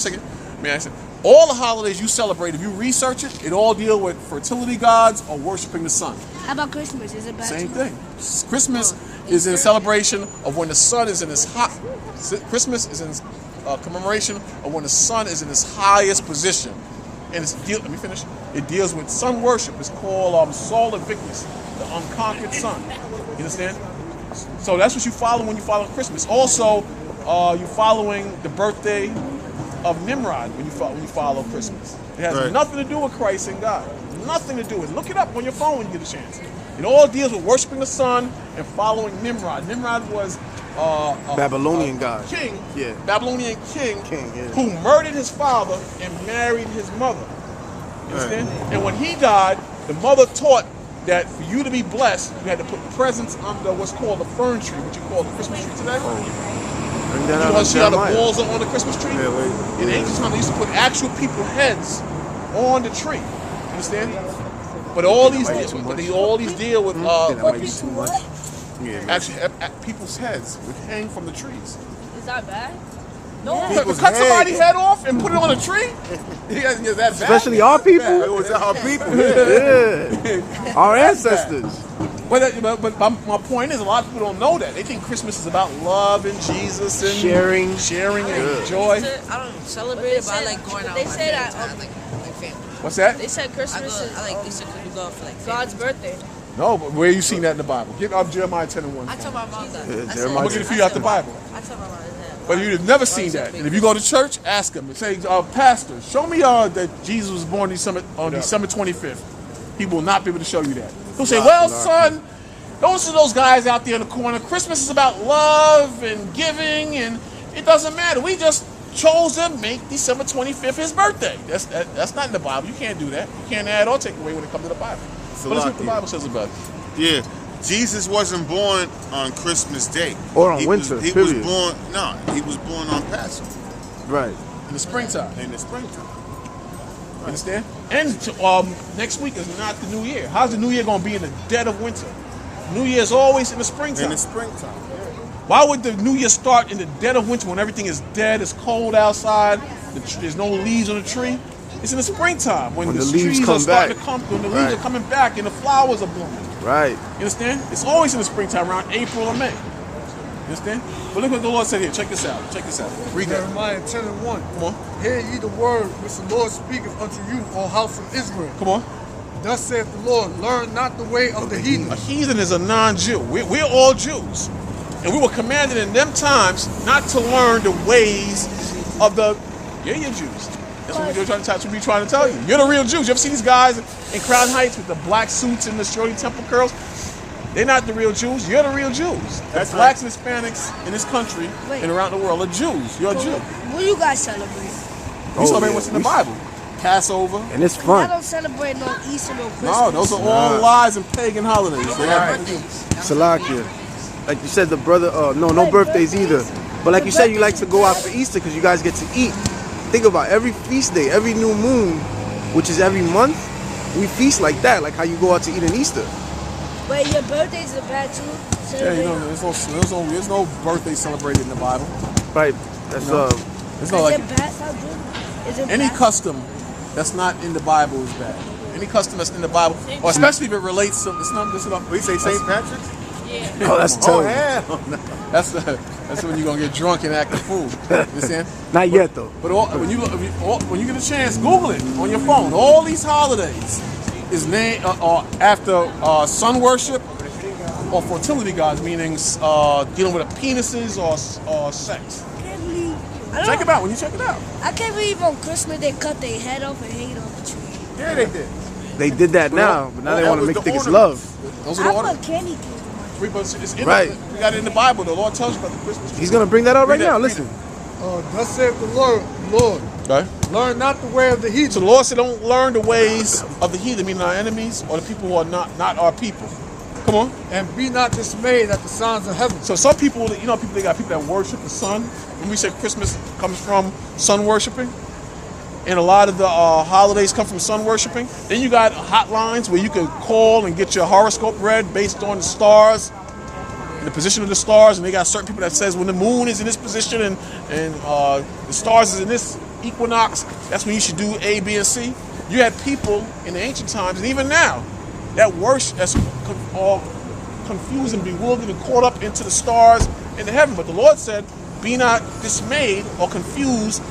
May I say, all the holidays you celebrate, if you research it, it all deal with fertility gods or worshiping the sun. How about Christmas? Is it bad? Same too? thing. Christmas is in celebration of when the sun is in its hot. Christmas is in commemoration of when the sun is in its highest position. And let me finish. It deals with sun worship. It's called Sol Invictus, the unconquered sun. You understand? So that's what you follow when you follow Christmas. Also, you're following the birthday of Nimrod when you follow Christmas. It has Right. nothing to do with Christ and God. Nothing to do with it. Look it up on your phone when you get a chance. It all deals with worshiping the sun and following Nimrod. Nimrod was Babylonian god. king, Yeah. Babylonian king, Yeah. who murdered his father and married his mother. You understand? And when he died, the mother taught that for you to be blessed, you had to put presents under what's called a fern tree, what you call the Christmas tree today. Bring that You out know, of see how the Jeremiah. balls are on the Christmas tree? Yeah, wait. In ancient times, they used to put actual people's heads on the tree. You understand? But all these deal with That might be too much. Yeah, man. actually people's heads would hang from the trees. Is that bad? Cut somebody's head off and put it on a tree? Yeah, that bad? Especially our people. it was our people. Yeah. Our ancestors. But my point is, a lot of people don't know that. They think Christmas is about love and Jesus and Sharing. and joy. I don't celebrate it, but I like going out. They with my say friends. that, I like family. What's that? They said Christmas is I like Easter because we go out for like family. God's birthday. No, but where you seen that in the Bible? Get up Jeremiah 10:1. I tell my mom that. Yeah, I said- Jeremiah I'm gonna get it for you out the Bible. I tell my mom that. But you've never seen that. And if you go to church, ask them and say, Pastor, show me that Jesus was born on December 25th. He will not be able to show you that. He'll say, well, son, those are those guys out there in the corner. Christmas is about love and giving, and it doesn't matter. We just chose to make December 25th his birthday. That's not in the Bible. You can't do that. You can't add or take away when it comes to the Bible. But let's see what the Bible says about it. Yeah. Jesus wasn't born on Christmas Day. Or on He winter, was period. he was born on Passover Right. In the springtime. in the springtime. You understand? And next week is not the New Year. How's the New Year going to be in the dead of winter? New Year is always in the springtime. In the springtime. Why would the New Year start in the dead of winter when everything is dead, it's cold outside, the there's no leaves on the tree. It's in the springtime when the leaves trees come are starting back. to come, when the leaves are coming back and the flowers are blooming. Right. You understand? It's always in the springtime, around April or May. You understand? But look what the Lord said here. Check this out. Check this out. Read that. Jeremiah 10:1. Come on. Hear ye the word which the Lord speaketh unto you, O house of Israel. Come on. Thus saith the Lord, learn not the way of the heathen. A heathen is a non-Jew. We're all Jews. And we were commanded in them times not to learn the ways of the... Yeah, you're Jews. That's what we're trying to tell you. You're the real Jews. You ever see these guys in Crown Heights with the black suits and the Shirley Temple curls? They're not the real Jews. You're the real Jews. That's blacks and Hispanics in this country and around the world are Jews. You're a Jew. What do you guys celebrate? We celebrate what's in the Bible. Passover. And it's I fun. don't celebrate no Easter, no Christmas. No, those are all lies and pagan holidays. Salakia. Like you said, the brother, no birthdays either. But like you said, you like to go out for Easter because you guys get to eat. Think about every feast day, every new moon, which is every month, we feast like that, like how you go out to eat on Easter. Wait, your birthdays are bad too? Yeah, you know, there's no birthday celebrated in the Bible. Right. That's It's not like Is it bad? How good? Is it any bad? custom that's not in the Bible is bad. Any custom that's in the Bible, or especially if it relates to, it's not. We say St. Patrick's? oh, that's Oh, terrible. hell no. That's when you're gonna get drunk and act a fool. You understand? Not yet though. But when you get a chance, Google it on your phone. All these holidays is named after sun worship or fertility gods, meaning dealing with penises or sex. I can't believe. Check it out when you check it out. I can't believe on Christmas they cut their head off and hang it on the tree. Yeah, they did. They did that now, but now they that want to was make the think it's ornaments. love. Those are the I orders. put candy cane. It's in Right. We got it in the Bible. The Lord tells you about the Christmas tree. He's gonna bring that out right Read that, now. read Listen. Thus saith the Lord, Okay. learn not the way of the So heathen. the Lord said, don't learn the ways of the heathen, meaning our enemies or the people who are not our people. Come on. And be not dismayed at the signs of heaven. So some people, they got people that worship the sun. When we say Christmas comes from sun worshiping, and a lot of the holidays come from sun worshiping. Then you got hotlines where you can call and get your horoscope read based on the stars, and the position of the stars. And they got certain people that says when the moon is in this position and the stars is in this equinox, that's when you should do A, B, and C. You had people in the ancient times and even now that worship that's all confused and bewildered and caught up into the stars in the heaven. But the Lord said, be not dismayed or confused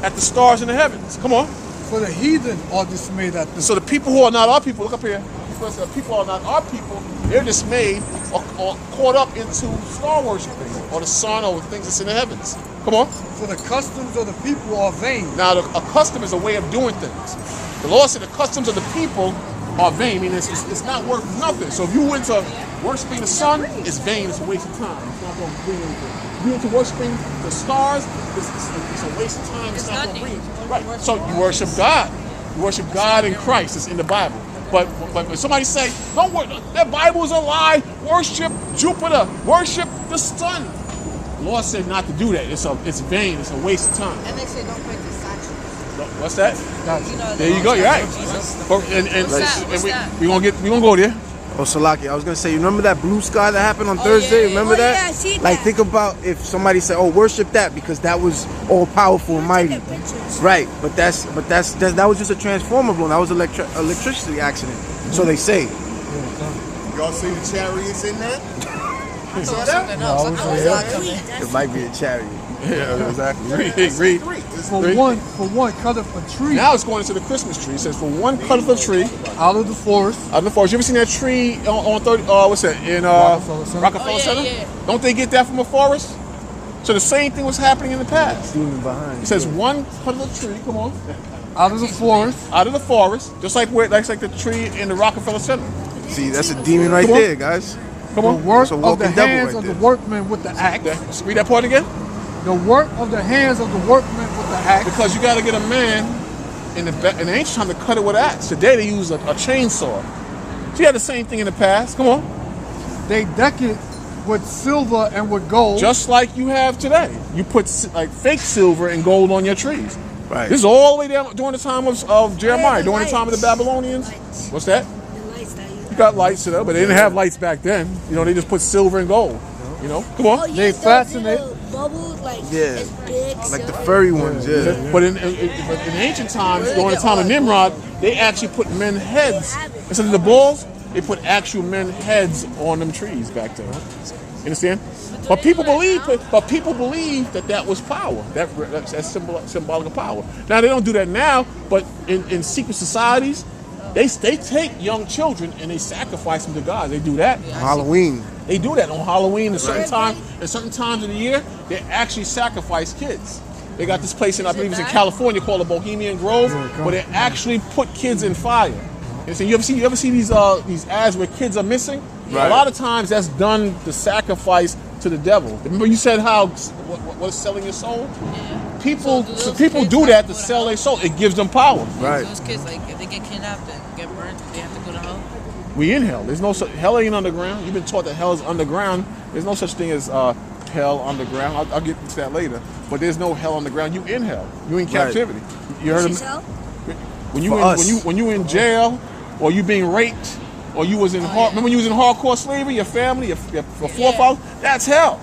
at the stars in the heavens. Come on. For the heathen are dismayed at So the people who are not our people, look up here. The people are not our people, they're dismayed or caught up into star worshiping or the sun or the things that's in the heavens. Come on. For the customs of the people are vain. Now, a custom is a way of doing things. The Lord said the customs of the people are vain, meaning it's not worth nothing. So if you went to worshiping the sun, it's vain, it's a waste of time. It's not going to bring anything. If you went to worshiping the stars, it's a waste of time. It's not going to bring anything. Right. So you worship God. You worship God in Christ. It's in the Bible. But when somebody say, don't worship, that Bible is a lie, worship Jupiter, worship the sun. The Lord said not to do that. It's vain, it's a waste of time. And they say don't break the statutes. What's that? You know, There you go, you're right. We're gonna go there. Oh, Salaki, I was gonna say, you remember that blue sky that happened on Thursday? Remember that? Yeah, I seen Like, that. think about if somebody said, "Oh, worship that," because that was all powerful and mighty. Taking pictures. Right, but that was just a transformer blown. That was electricity accident. So they say. Y'all see the chariots in there? I thought something else. I was not coming. It might be a chariot. Yeah, exactly. Read. For one cutteth a tree Now it's going into the Christmas tree. It says, for one cutteth a tree out of the forest. out of the forest. You ever seen that tree on 30, what's that, in Rockefeller Center. Rockefeller Oh, yeah, Center? yeah. Don't they get that from a forest? So the same thing was happening in the past. Demon behind. It says, one cutteth a tree, come on, Out of the forest. out of the forest, just like the tree in the Rockefeller Center. See, that's a demon right Come on. there, guys. Come The on. work That's a of walking the devil hands right of the there. workman with the axe. Read that part again. The work of the hands of the workman with the axe. Because you got to get a man in the ancient time to cut it with an axe. Today they use a chainsaw. So you had the same thing in the past. Come on. They deck it with silver and with gold. Just like you have today. You put like fake silver and gold on your trees. Right. This is all the way down during the time of Jeremiah, the during the time of the lights. Babylonians. Lights. What's that? The lights that You got lights today, but they didn't have lights back then. You know, they just put silver and gold. You know, come on. Oh, yeah, They fasten it. bubbles, like Yeah. it's big. Like the silver. furry ones, yeah. But in ancient times, during the time of Nimrod, they actually put men's heads instead of the balls. They put actual men's heads on them trees back then. You understand? But people believe that was power. That's symbolic of power. Now they don't do that now, but in secret societies, they take young children and they sacrifice them to God. They do that. Halloween. They do that on Halloween. At certain times of the year, they actually sacrifice kids. They got this place in, I believe it's in California, called the Bohemian Grove, where they actually put kids in fire. And so you ever see these ads where kids are missing? Right. A lot of times that's done to sacrifice to the devil. Remember you said how what is selling your soul? Yeah. People So people do that to sell their soul. It gives them power. Right. Those kids, like, if they get kidnapped and get burnt, they have to go to hell. We in hell. There's no hell ain't underground. You've been taught that hell is underground. There's no such thing as hell underground. I'll get into that later. But there's no hell underground. You in hell. You in captivity. You heard She's him? hell? When you in jail, or you being raped, or you was in remember when you was in hardcore slavery, your family, your forefathers, that's hell.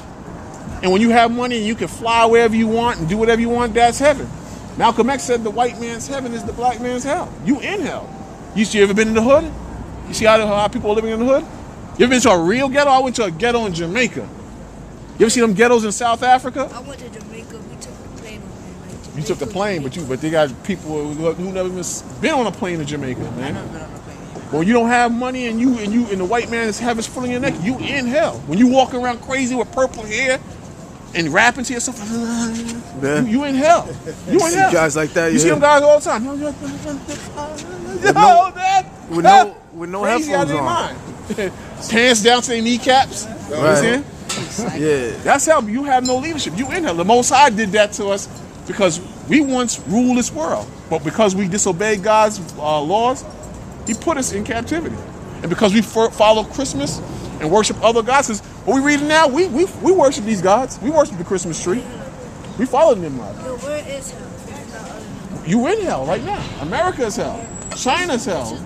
And when you have money and you can fly wherever you want and do whatever you want, that's heaven. Malcolm X said the white man's heaven is the black man's hell. You in hell. You ever been in the hood? You see how people are living in the hood? You ever been to a real ghetto? I went to a ghetto in Jamaica. You ever see them ghettos in South Africa? I went to Jamaica. We took the plane over there. You took the plane, but they got people who never even been on a plane in Jamaica, man. I've never been on a plane. When you don't have money and the white man's heaven's full in your neck, you in hell. When you walking around crazy with purple hair and rapping to yourself, you in hell. You in hell. Guys like that, You see yeah. them guys all the time. With no Crazy out headphones of their on. mind. Pants down to their kneecaps. You know what I'm saying? Yeah. That's how you have no leadership. You in hell. The Most High did that to us because we once ruled this world, but because we disobeyed God's laws, He put us in captivity. And because we follow Christmas and worship other gods, because what we reading now, we worship these gods. We worship the Christmas tree. We follow them. Yo, where is hell? You in hell right now. America is hell. China's hell.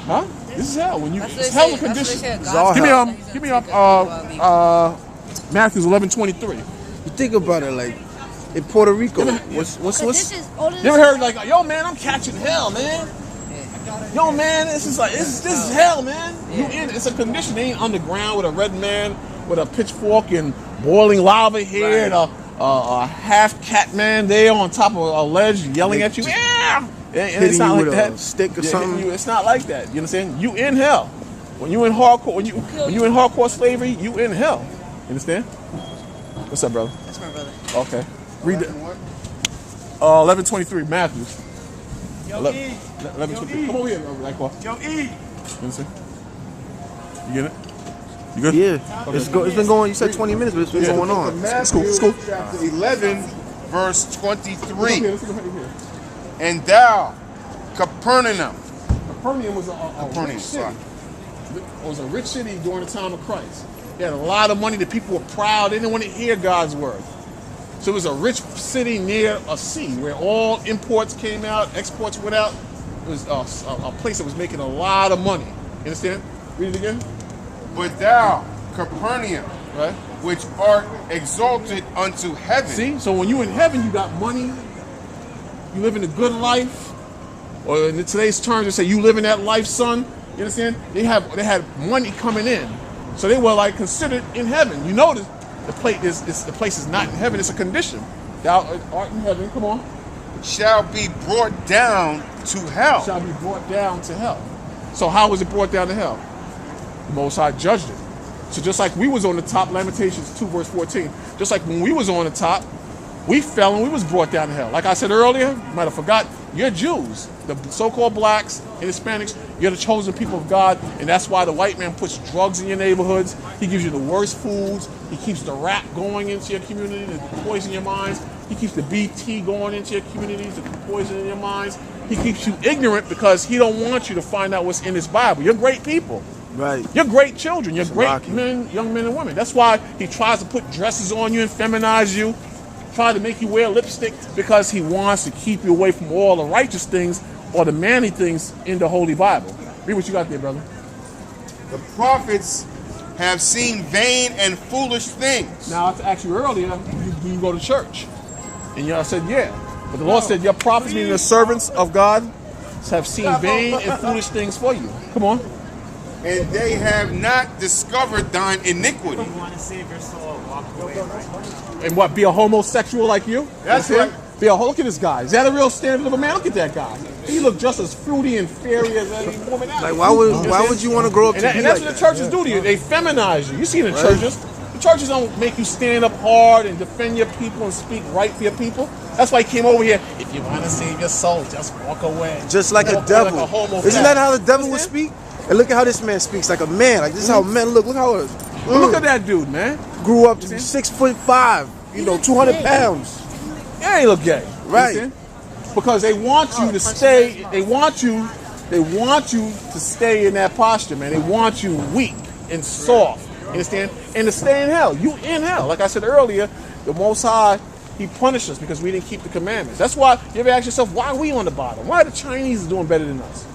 Huh? This is hell. When you it's hell a condition. Give me up Matthew 11:23. You think about it, like in Puerto Rico, what's This is older You ever heard like, yo man, I'm catching hell, man. Yo man, this is hell, man. You in it's a condition. They ain't underground with a red man with a pitchfork and boiling lava here and a half cat man there on top of a ledge yelling at you. Yeah. And it's not like that. A stick or something. It's not like that. You understand? You in hell. When you in hardcore, when you in hardcore slavery, you in hell. You understand? What's up, brother? That's my brother. Okay. Read it. 11:23 Matthew. 11:23. Come over here, Lakwa. Yo, E. You understand? You get it? You good? Yeah. Okay. It's been going. You said 20 minutes, but it's been going on. Matthew It's cool. chapter 11, verse 23. Okay, let's look here. And thou, Capernaum. Capernaum was a rich city. It was a rich city during the time of Christ. They had a lot of money. The people were proud. They didn't want to hear God's word. So it was a rich city near a sea where all imports came out, exports went out. It was a place that was making a lot of money. You understand? Read it again. But thou, Capernaum, Right? which art exalted unto heaven. See? So when you in heaven, you got money. You living a good life. Or in today's terms, they say you living that life, son. You understand? They had money coming in. So they were like considered in heaven. You notice the place is not in heaven, it's a condition. Thou art in heaven, come on. Shall be brought down to hell. Shall be brought down to hell. So how was it brought down to hell? The Most High judged it. So just like we was on the top, Lamentations 2 verse 14, just like when we was on the top, we fell and we was brought down to hell. Like I said earlier, you might have forgot, you're Jews. The so-called blacks and Hispanics, you're the chosen people of God, and that's why the white man puts drugs in your neighborhoods. He gives you the worst foods. He keeps the rap going into your community to poison your minds. He keeps the BT going into your communities to poison your minds. He keeps you ignorant because he don't want you to find out what's in this Bible. You're great people. Right. You're great children. You're great Rocky. men, young men and women. That's why he tries to put dresses on you and feminize you, try to make you wear lipstick because he wants to keep you away from all the righteous things or the manly things in the Holy Bible. Read what you got there, brother. The prophets have seen vain and foolish things. Now, I asked you earlier, do you go to church? And y'all said, yeah. But the Lord said, your prophets, meaning the servants of God, have seen vain and foolish things for you. Come on. And they have not discovered thine iniquity. You want to save your soul, walk away. And what, be a homosexual like you? That's him? right. Look at this guy. Is that a real standard of a man? Look at that guy. He looked just as fruity and fairy as any woman out. Like, why would you want to grow up to be And like that's what that? the churches do to you. They feminize you. You see in the churches. The churches don't make you stand up hard and defend your people and speak right for your people. That's why he came over here. If you want to save your soul, just walk away. Just like a devil. Isn't that how the devil would speak? And look at how this man speaks, like a man. Like, this is how men look. Look how Look at that dude, man. grew up to be 6'5", 200 pounds. Yeah, he look gay. Right. You understand? Because they want you to stay. They want you to stay in that posture, man. They want you weak and soft. You understand? And to stay in hell. You in hell. Like I said earlier, the Most High, He punished us because we didn't keep the commandments. That's why you ever ask yourself, why are we on the bottom? Why are the Chinese doing better than us?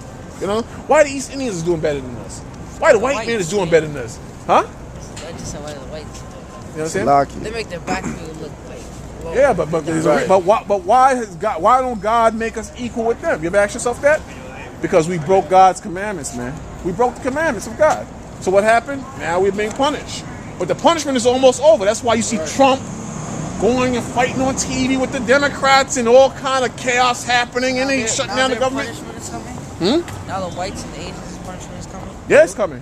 You know? Why the East Indians is doing better than us? Why the white man is doing better than us? Huh? I just said why the whites. You know what I'm saying? Lucky. They make their back view look like. Low. Yeah, but why don't God make us equal with them? You ever ask yourself that? Because we broke God's commandments, man. We broke the commandments of God. So what happened? Now we're being punished. But the punishment is almost over. That's why you see Trump going and fighting on TV with the Democrats and all kind of chaos happening, and they shutting down the government. Punishment is coming. Now the whites and the Asians' punishment is coming. Yeah, it's coming.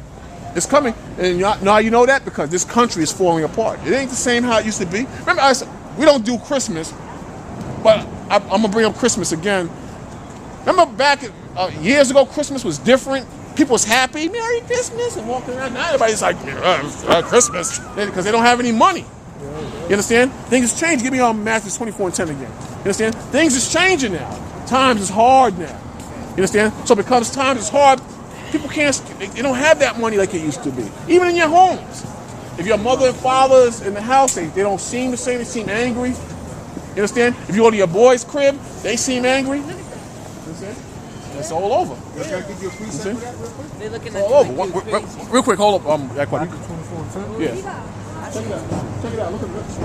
It's coming. And now you know that because this country is falling apart. It ain't the same how it used to be. Remember, I said, we don't do Christmas, but I'm going to bring up Christmas again. Remember back years ago, Christmas was different. People was happy, Merry Christmas, and walking around. Now everybody's like, Christmas, because they don't have any money. You understand? Things changed. Give me Matthew 24:10 again. You understand? Things is changing now. Times is hard now. You understand? So because times is hard, people they don't have that money like it used to be. Even in your homes. If your mother and father is in the house, they don't seem the same. They seem angry. You understand? If you go to your boy's crib, they seem angry. You understand? It's all over. Can I give you a precept for that real quick? They looking It's at all you over. like you're crazy. Real quick, hold up. That quick. 24:10. Yeah. Check it out. Check it out. Look at this.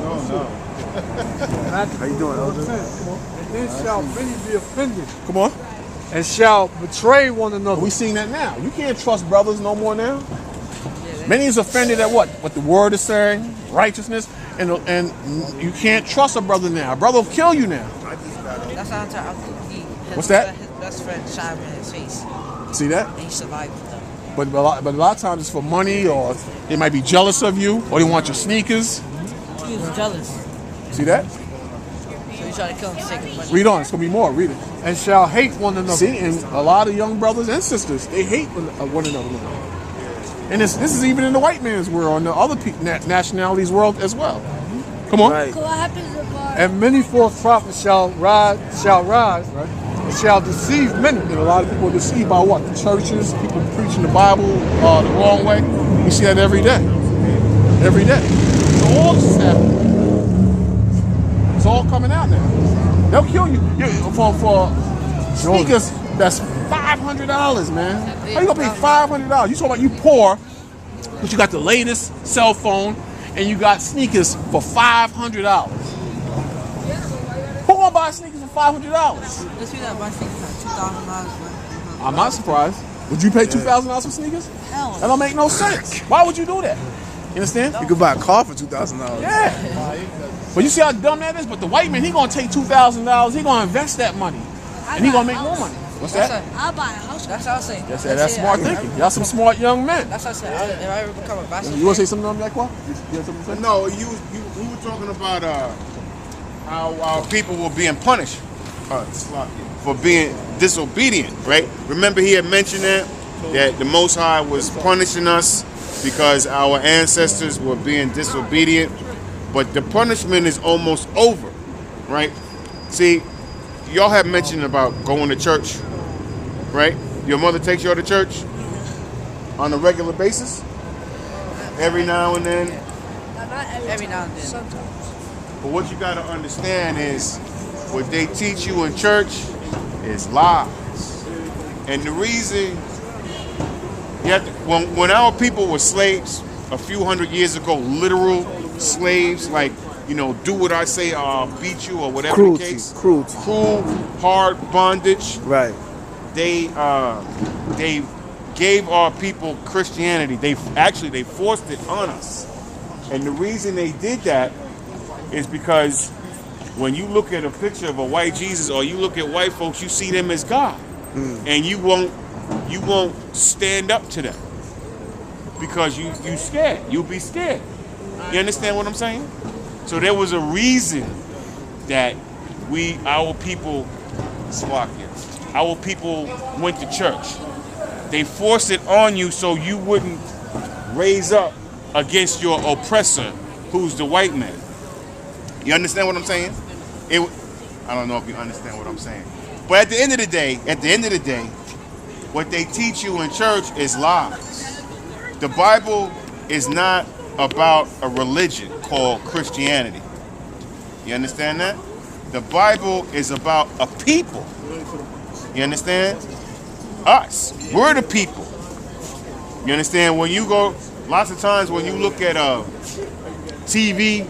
How you doing, Elder? And then shall many be offended, Come on. and shall betray one another. We seeing that now. You can't trust brothers no more now. Many is offended at what the word is saying, righteousness, and you can't trust a brother now. A brother will kill you now. That's how I'm talking. What's that? His best friend shot him in his face, See that? and he survived with them. But a lot of times it's for money, or they might be jealous of you, or they want your sneakers. He was jealous, See that? so he tried to kill him to take his money. Read on. It's gonna be more. Read it. And shall hate one another. See, and a lot of young brothers and sisters, they hate one another now. And this is even in the white man's world, and the other nationalities' world as well. Come on. Right. So what happens if And many false prophets shall rise, right? And shall deceive many. And a lot of people are deceived by what? The churches, people preaching the Bible the wrong way. We see that every day. Every day. So all this is happening. It's all coming out now. They'll kill you for sneakers that's $500, man. How you gonna pay $500? You talking about you poor, but you got the latest cell phone and you got sneakers for $500. Who gonna buy sneakers for $500? Let's see that buy sneakers at $2,000. I'm not surprised. Would you pay $2,000 for sneakers? Hell That don't make no sense. Why would you do that? You understand? You could buy a car for $2,000. Yeah. But you see how dumb that is? But the white man, he gonna take $2,000, he gonna invest that money. And he gonna make more money. What's that? I'll buy a house? That's what I say. That's smart thinking. Y'all some smart young men. That's what I said. If I ever become a basketball You wanna say something on that, Qua? You have something to say? No, we were talking about how our people were being punished for being disobedient, right? Remember he had mentioned that the Most High was punishing us because our ancestors were being disobedient, but the punishment is almost over, right? See, y'all have mentioned about going to church, right? Your mother takes you to church on a regular basis, every now and then. Not Every now and then. Sometimes. But what you gotta understand is what they teach you in church is lies. And the reason you have to, when our people were slaves, a few hundred years ago, literal slaves, like, you know, do what I say, I'll beat you or whatever Cruelty, the case. cruelty. Cruel, hard bondage. Right. They gave our people Christianity. They forced it on us. And the reason they did that is because when you look at a picture of a white Jesus or you look at white folks, you see them as God. And you won't stand up to them because you scared. You'll be scared. You understand what I'm saying? So there was a reason that our people went to church. They forced it on you so you wouldn't raise up against your oppressor, who's the white man. You understand what I'm saying? I don't know if you understand what I'm saying. But at the end of the day, what they teach you in church is lies. The Bible is not about a religion called Christianity. You understand that? The Bible is about a people. You understand? Us. We're the people. You understand? When you go, lots of times when you look at TV,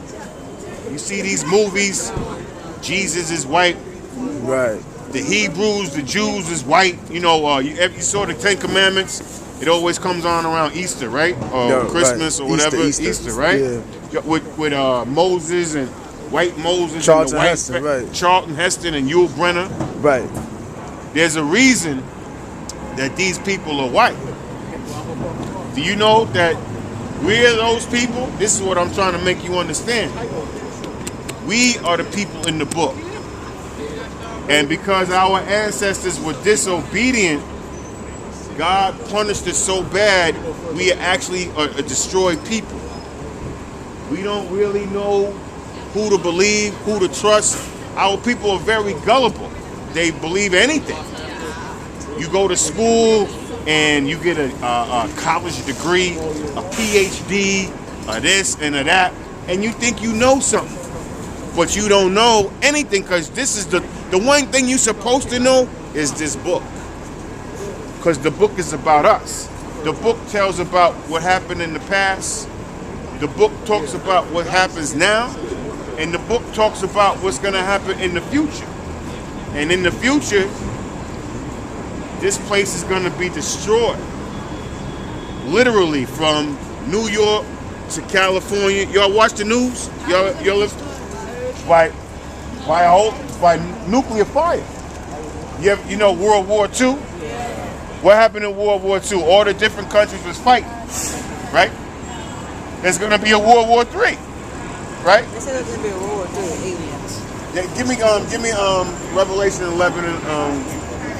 you see these movies, Jesus is white. Right. The Hebrews, the Jews is white. You know, you saw the Ten Commandments. It always comes on around Easter, right? Or Yeah, Christmas right. or whatever. Easter, right? yeah. With Moses and white Moses. Charlton and the Heston, right. Charlton Heston and Yul Brynner. Right. There's a reason that these people are white. Do you know that we're those people? This is what I'm trying to make you understand. We are the people in the book. And because our ancestors were disobedient, God punished us so bad, we are actually a destroyed people. We don't really know who to believe, who to trust. Our people are very gullible. They believe anything. You go to school and you get a college degree, a PhD, a this and a that, and you think you know something. But you don't know anything, because this is the one thing you're supposed to know is this book. Because the book is about us. The book tells about what happened in the past. The book talks about what happens now. And the book talks about what's going to happen in the future. And in the future, this place is going to be destroyed. Literally, from New York to California. Y'all watch the news? Y'all live by nuclear fire. You know World War II? What happened in World War II? All the different countries was fighting, right? There's going to be a World War III, right? They said there's gonna be a World War III with aliens. Yeah, give me Revelation 11 and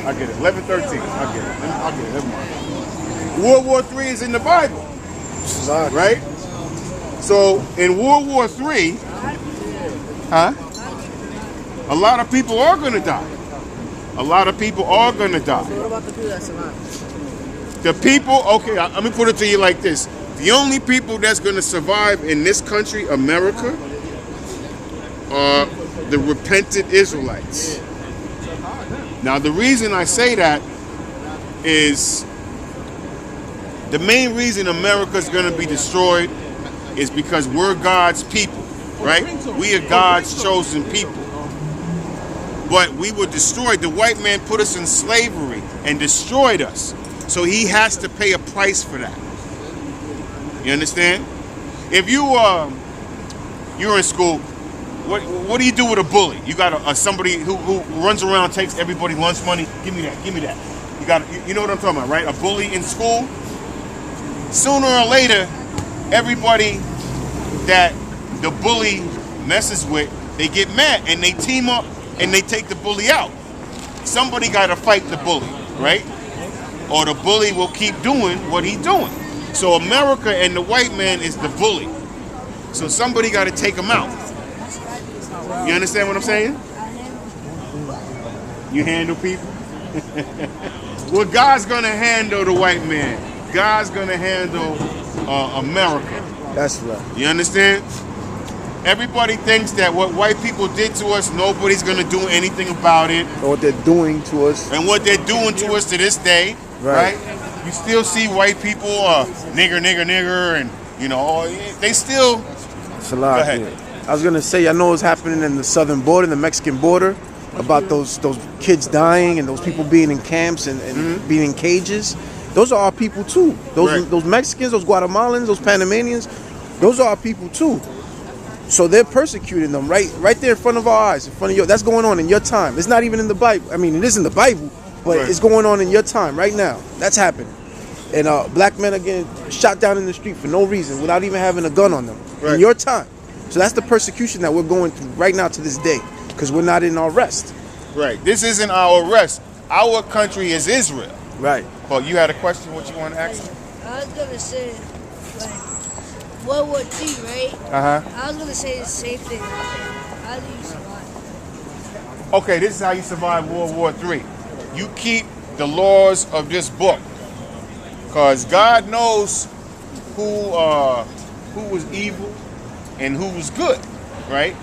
I get it. 11:13. I get it. Never mind. World War III is in the Bible, right? So in World War III, a lot of people are going to die. A lot of people are going to die. So what about the people that survive? The people, okay, let me put it to you like this. The only people that's going to survive in this country, America, are the repentant Israelites. Now, the reason I say that is the main reason America's going to be destroyed is because we're God's people, right? We are God's chosen people. But we were destroyed. The white man put us in slavery and destroyed us. So he has to pay a price for that. You understand? If you're in school, what do you do with a bully? You got somebody who runs around, takes everybody lunch money. Give me that. You know what I'm talking about, right? A bully in school. Sooner or later, everybody that the bully messes with, they get mad and they team up and they take the bully out. Somebody got to fight the bully, right? Or the bully will keep doing what he's doing. So America and the white man is the bully. So somebody got to take him out. You understand what I'm saying? You handle people? Well, God's going to handle the white man. God's going to handle America. That's right. You understand? Everybody thinks that what white people did to us, nobody's going to do anything about it. Or what they're doing to us. And what they're doing to us to this day, right? You still see white people, nigger, and You know, or they still. Salah, Go ahead. yeah. I was gonna say, I know what's happening in the southern border, the Mexican border, about those kids dying and those people being in camps and being in cages. Those are our people too. Those Mexicans, those Guatemalans, those Panamanians, those are our people too. So they're persecuting them right there in front of our eyes, in front of that's going on in your time. It's not even in the Bible. I mean, it is in the Bible, but it's going on in your time right now. That's happening. And black men are getting shot down in the street for no reason, without even having a gun on them in your time. So that's the persecution that we're going through right now to this day, because we're not in our rest. Right. This isn't our rest. Our country is Israel. Right. Well, you had a question. What you want to ask? I was gonna say, like, World War II, right? I was gonna say the same thing. How do you survive? Okay, this is how you survive World War III. You keep the laws of this book, because God knows who was evil and who was good, right?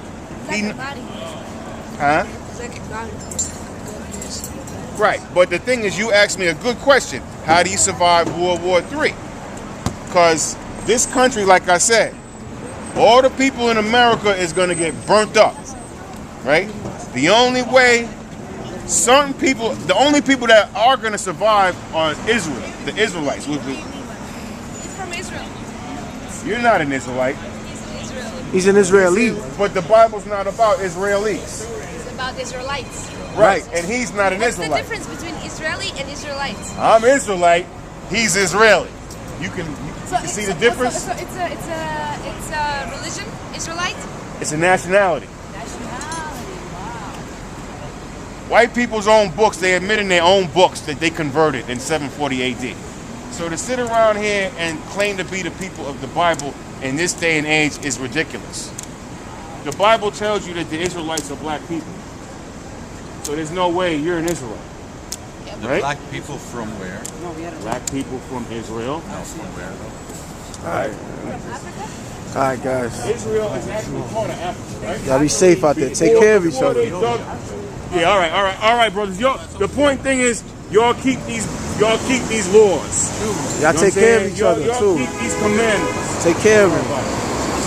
Huh? Right, but the thing is, you asked me a good question. How do you survive World War III? Because this country, like I said, all the people in America is going to get burnt up, right? The only way, certain people, the only people that are going to survive are Israel, the Israelites. He's from Israel. You're not an Israelite. He's an Israeli. But the Bible's not about Israelis. It's about Israelites. Right, and he's not an What's the Israelite. difference between Israeli and Israelites? I'm Israelite, he's Israeli. You can see the difference? So it's a religion, Israelite? It's a nationality. Nationality, wow. White people's own books, they admit in their own books that they converted in 740 AD. So to sit around here and claim to be the people of the Bible in this day and age is ridiculous. The Bible tells you that the Israelites are black people. So there's no way you're an Israelite. The right? black people from where? Black people from Israel. No, from where though? All right, guys. Israel is actually part of Africa, right? Y'all be safe out there. Take care of each other. Yeah, all right, brothers. The point thing is, y'all keep these laws. Y'all take care of each other y'all too. keep these commandments. Take care of them.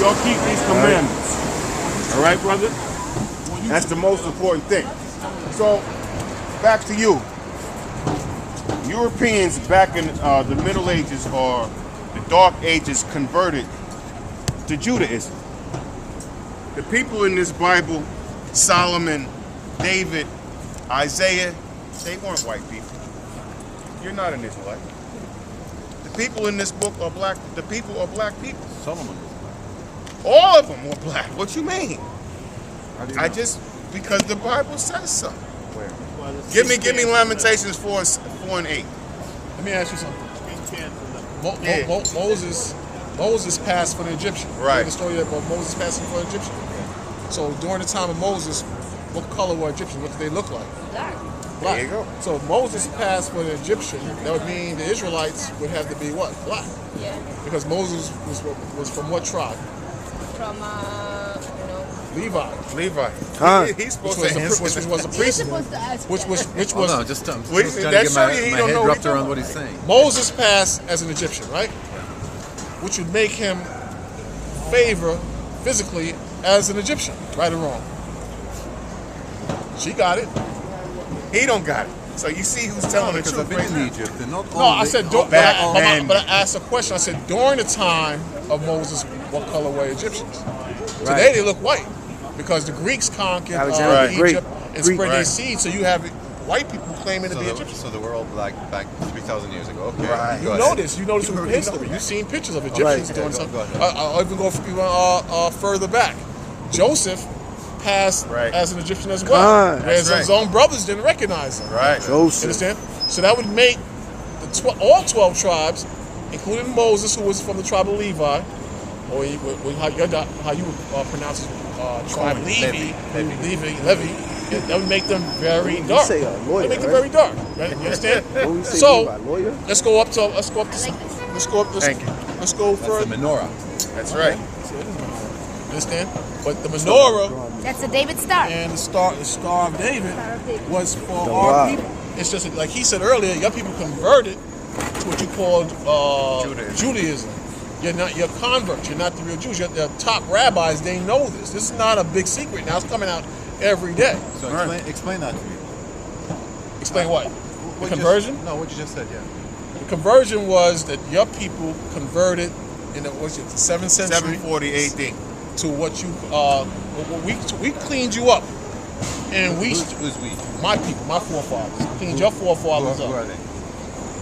Y'all keep these commandments. All right, brother? That's the most important thing. So, back to you. Europeans back in the Middle Ages or the Dark Ages converted to Judaism. The people in this Bible, Solomon, David, Isaiah, they weren't white people. You're not an Israelite. The people in this book are black. The people are black people. Solomon was black. All of them were black. What you mean? How do you know? Because the Bible says so. Where? Give me Lamentations 4 and 8. Let me ask you something. Moses passed for the Egyptian. Right. You know the story about Moses passing for the Egyptian. So during the time of Moses, what color were Egyptians? What did they look like? Black. Black. There you go. So if Moses passed for the Egyptian, that would mean the Israelites would have to be what? Black. Yeah. Because Moses was from what tribe? From, Levi. Huh? He's supposed Which to answer. was a You're priest. supposed to ask. Which was No, just I'm Wait, just trying to that get show my you he head don't know what wrapped he's around talking what he's saying. Moses passed as an Egyptian, right? Which would make him favor physically as an Egyptian, right or wrong? She got it. He don't got it. So you see who's telling the Because truth I've been right in now. Egypt and not No, I said, but Batman. I asked a question. I said, during the time of Moses, what color were Egyptians? Today they look white because the Greeks conquered Alexander the Great. Egypt and spread their Greek. seed. So you have white people claiming to be so Egyptians. they were all black back 3,000 years ago. Okay. Right. You know this. You know this from history. You've seen pictures of Egyptians doing Go something. ahead. I'll even go further back. Joseph passed as an Egyptian as well. Whereas his own brothers didn't recognize him. Right. Joseph. Understand? So that would make all 12 tribes, including Moses, who was from the tribe of Levi, or how you would pronounce his tribe, Levi. That would make them very You dark. say a lawyer, That would make them right? very dark. Right? You understand? What we say So by lawyer? let's go up to let's go Thank you. let's go That's further. the menorah. That's right. Understand? But the menorah That's the David Star. and the Star of David was for The our rock. people. It's just like he said earlier, your people converted to what you called Judaism. You're converts. You're not the real Jews. The top rabbis, they know this. This is not a big secret. Now it's coming out every day. So explain that to me. Explain what? The What you conversion? Just, no, what you just said, yeah. The conversion was that your people converted in the 7th century 740 AD. to what you we cleaned you up, and Who's we? my people, my forefathers cleaned your forefathers Who are up. they?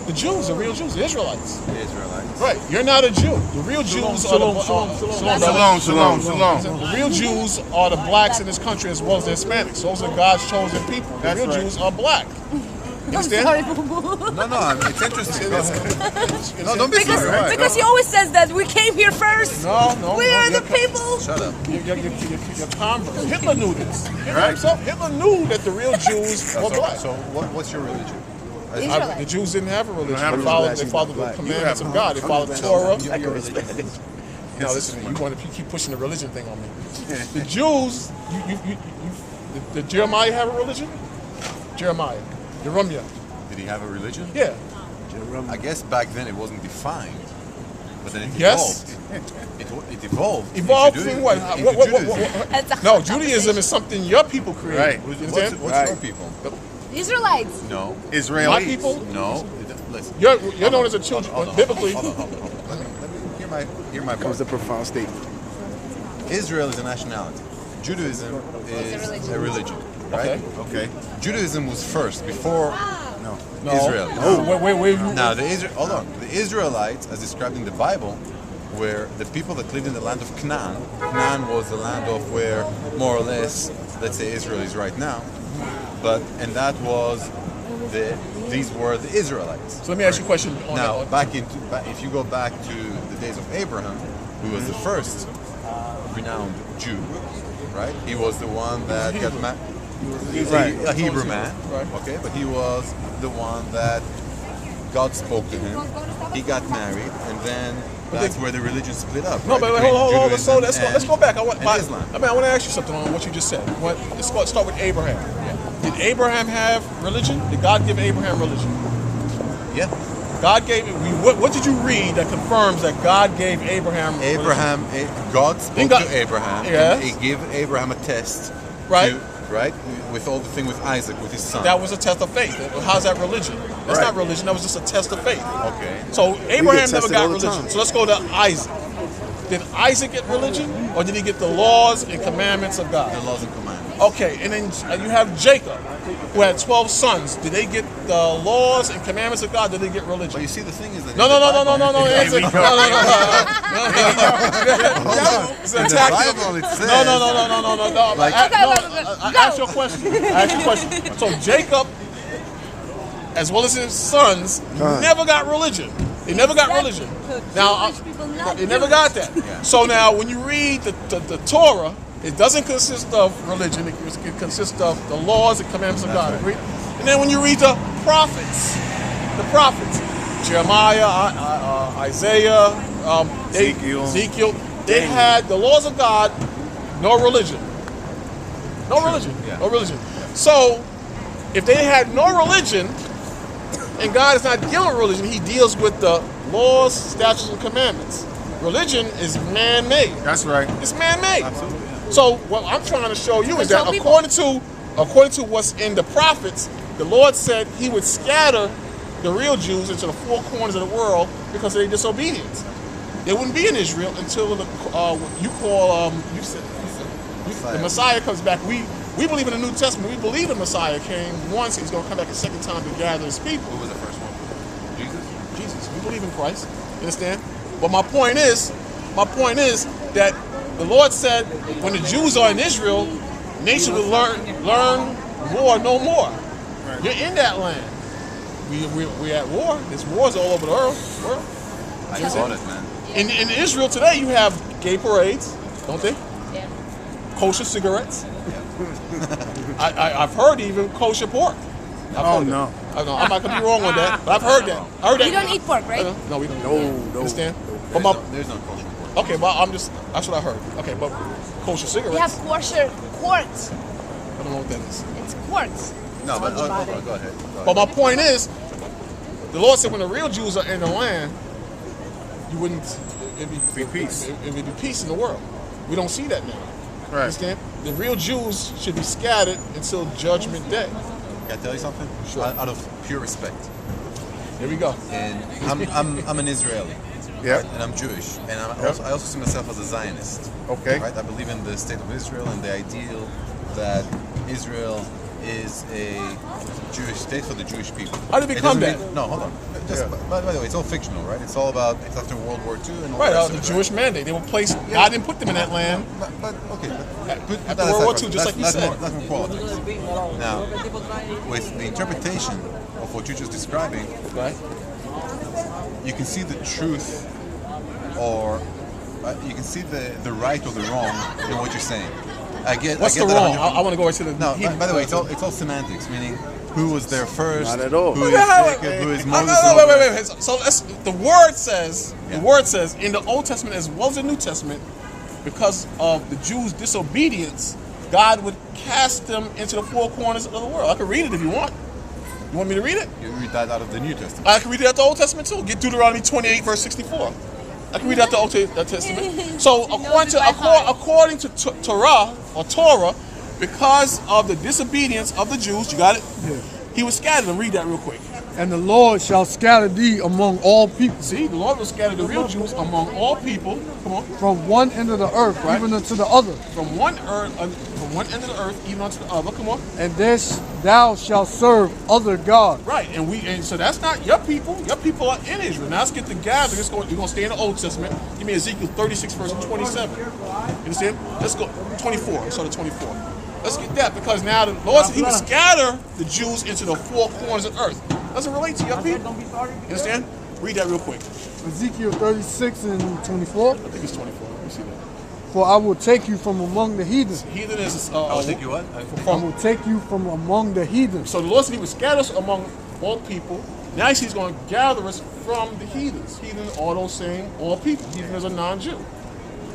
The Jews, the real Jews, the Israelites. The Israelites. Right, you're not a Jew. The real Jews are the Shalom. The real Jews are the blacks in this country as well as the Hispanics. Those are God's chosen people. The That's real right. Jews are black. You understand? No, it's interesting. No, don't be Because, sorry. Right. because he always says that we came here first. No. We are you're the people. Shut up. You're converts. Hitler knew this. Hitler knew that the real Jews were black. So what's your religion? The Jews didn't have a religion. have a They followed the commandments of God. They followed the Torah. Now listen, you keep pushing the religion thing on me. The Jews, did Jeremiah have a religion? Jeremiah. Did he have a religion? Yeah. I guess back then it wasn't defined, but then it Yes? evolved. It evolved. Evolved into from what? into Judaism. No, Judaism is something your people created. Right. You What's understand? your people? Israelites. No. Israeli. My people? No. Listen. You're known as a children, biblically. Hold on. Let me hear my Comes part. the profound statement. Israel is a nationality. Judaism is a religion. Right? Okay. Judaism was first before Israel. Wait. Now hold on. The Israelites, as described in the Bible, were the people that lived in the land of Canaan. Canaan was the land of where more or less, let's say, Israel is right now. And that was these were the Israelites. So let me ask you a question. Now, if you go back to the days of Abraham, who was the first renowned Jew, right? He was the one that got married. He was a Hebrew man, Right. okay? But he was the one that God spoke to him. He got married, and then that's where the religion split up. No, right? but wait, Between hold on. Judaism Let's go back. I want and Islam. I want to ask you something on what you just said. Let's start with Abraham. Did Abraham have religion? Did God give Abraham religion? Yeah. God gave it. What did you read that confirms that God gave Abraham? God spoke to Abraham. Yes. And he gave Abraham a test. Right. Right. With all the thing with Isaac, with his son. That was a test of faith. How's that religion? That's Right. not religion. That was just a test of faith. Okay. So Abraham never tested got all the religion. time. So let's go to Isaac. Did Isaac get religion, or did he get the laws and commandments of God? The laws and commandments. Okay, and then you have Jacob, who had 12 sons. Did they get the laws and commandments of God? Did they get But religion? you see, the thing is that No. Answer. No. It's an in the attack. Bible it says. No. Like- I asked you a question. So Jacob, as well as his sons, never got religion. They never got religion. Now, they never got that. So now, when you read the Torah, it doesn't consist of religion. It consists of the laws and commandments of God. Agree? And then when you read the prophets, Jeremiah, Isaiah, Ezekiel, they had the laws of God, no religion. No religion. So, if they had no religion, and God is not dealing with religion, he deals with the laws, statutes, and commandments. Religion is man-made. That's right. It's man-made. Absolutely. So what I'm trying to show you is that according to what's in the prophets, the Lord said he would scatter the real Jews into the four corners of the world because of their disobedience. They wouldn't be in Israel until the the Messiah comes back. We believe in the New Testament. We believe the Messiah came once. He's going to come back a second time to gather his people. Who was the first one? Jesus. We believe in Christ. You understand? But my point is that the Lord said when the Jews are in Israel, nations will learn war no more. You're in that land. We're at war. There's wars all over the world. I got it, man. In Israel today, you have gay parades, don't they? Yeah. Kosher cigarettes. I've heard even kosher pork. No. I'm not gonna be wrong on that, but I've heard that. You don't eat pork, right? No, we don't. No. Understand? There's no kosher pork. Okay, well, that's what I heard. Okay, but kosher We cigarettes. have kosher quartz. I don't know what that is. It's quartz. No, but Talk about it. go ahead. But my point is, the Lord said when the real Jews are in the land, you wouldn't it'd Be peace. It'd be peace in the world. We don't see that now. Right. Understand? The real Jews should be scattered until Judgment Day. Can I tell you something? Sure. Out of pure respect. Here we go. And I'm an Israeli. Yeah. Right? And I'm Jewish. And I also see myself as a Zionist. Okay. Right? I believe in the state of Israel and the ideal that Israel is a Jewish state for the Jewish people. How did it become that? No, hold on. Just, by the way, it's all fictional, right? It's all about, it's after World War II and all Right, that the stuff, Jewish mandate. They were placed, God didn't put them in that land. But okay, put After that World aside War for II, a just second. like you said. That's more politics. Now, with the interpretation of what you're just describing, Right? you can see the truth, or you can see the right or the wrong in what you're saying. I get. What's I get the that wrong? 100%. I want to go right to the. No, by the way, it's all semantics, meaning who was there first, Not at all. who is Jacob, who is Moses. Wait. So the word says, in the Old Testament as well as the New Testament, because of the Jews' disobedience, God would cast them into the four corners of the world. I can read it if you want. You want me to read it? You read that out of the New Testament. I can read it out the Old Testament too. Get Deuteronomy 28, verse 64. I can read out the Old Testament. So according to Torah, because of the disobedience of the Jews, you got it? Yeah. He was scattered. And read that real quick. And the Lord shall scatter thee among all people, See, the Lord will scatter the real Jews among all people. Come on. from one end of the earth Right. even unto the other. From one end of the earth even unto the other. Come on. And thou shalt serve other gods. Right. And so that's not your people. Your people are in Israel. Now let's get the gather. We're going to stay in the Old Testament. Give me Ezekiel 36, verse 27. You understand? Let's go 24. Let's start at 24. Let's get that, because now the Lord said he would scatter the Jews into the four corners of earth. Doesn't relate to your people. You understand? Read that real quick. Ezekiel 36 and 24. I think it's 24. Let me see that. For I will take you from among the heathens. Heathen is I will take you what? I will take you from among the heathens. So the Lord said he would scatter us among all people. Now he says he's going to gather us from the heathens. Heathen are those same all people. Heathen is a non-Jew.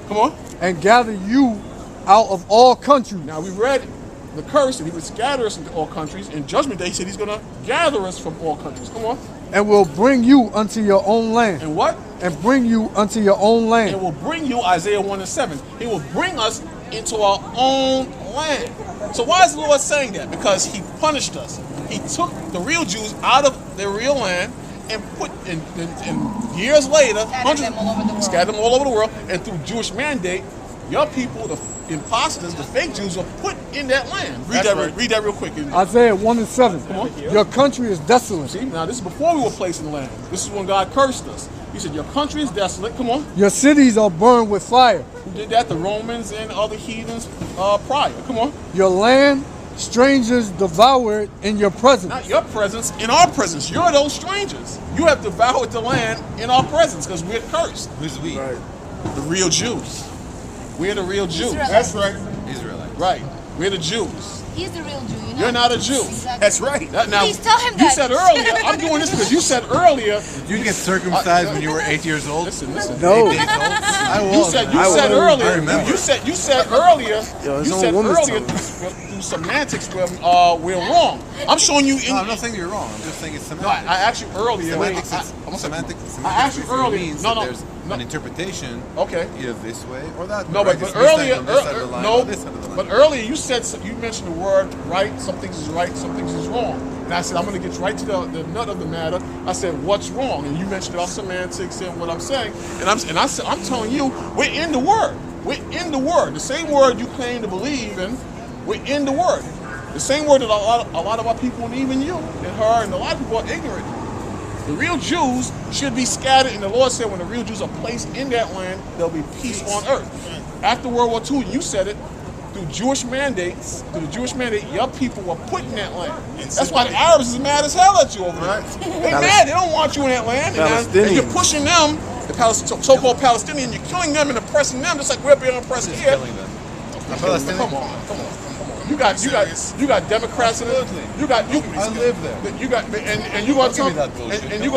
Come on. And gather you out of all countries. Now we read the curse, and he would scatter us into all countries. In Judgment Day, he said he's going to gather us from all countries. Come on. And will bring you unto your own land. And what? And bring you unto your own land. It will bring you, Isaiah 1 and 7. He will bring us into our own land. So why is the Lord saying that? Because he punished us. He took the real Jews out of their real land and put in years later, scattered them all over the world, and through Jewish mandate, your people, the imposters, the fake Jews, are put in that land. Read that real quick. Isaiah 1 and 7. Come on. Your country is desolate. See, now this is before we were placed in the land. This is when God cursed us. He said, your country is desolate. Come on. Your cities are burned with fire. Who did that? The Romans and other heathens prior. Come on. Your land, strangers devour it in your presence. Not your presence, in our presence. You're those strangers. You have devoured the land in our presence because we're cursed. Who's we? Right. The real Jews. We're the real Jews. That's right. Israelites. Right. We're the Jews. He's the real Jew, you know? You're not a Jew. Exactly. That's right. Now, Please tell him you that. said earlier, I'm doing this because you said earlier. Did you get circumcised when you were 8 years old? Listen. No. 8 days old? I You was. said man. I earlier. remember. You said earlier. Yo, his you own said woman's earlier tongue. through semantics we're wrong. I'm showing you. No, I'm not saying you're wrong. I'm just saying it's No, semantics. I asked you earlier. Semantics, Semantics. semantics I asked you basically earlier. means No, that no, there's no. an interpretation Okay. either this way or that way. No, right? but It's this earlier, thing on this side of the line or this side of the line. but earlier you mentioned the word right. Some things is right, some things is wrong. And I said I'm going to get right to the nut of the matter. I said what's wrong, and you mentioned about semantics and what I'm saying. And I said I'm telling you we're in the word. We're in the word. The same word you claim to believe in. We're in the word. The same word that a lot of our people, and even you and her, and a lot of people are ignorant. The real Jews should be scattered, and the Lord said when the real Jews are placed in that land, there'll be peace on earth. After World War II, you said it, through the Jewish mandate, your people were put in that land. That's why the Arabs is mad as hell at you over there. They're mad. They don't want you in that land. And you're pushing them, the so-called Palestinians, you're killing them and oppressing them just like we're being oppressed here. Killing them. Come on. You got Democrats in it. I live there. You got and you gonna tell Give me that bullshit. and you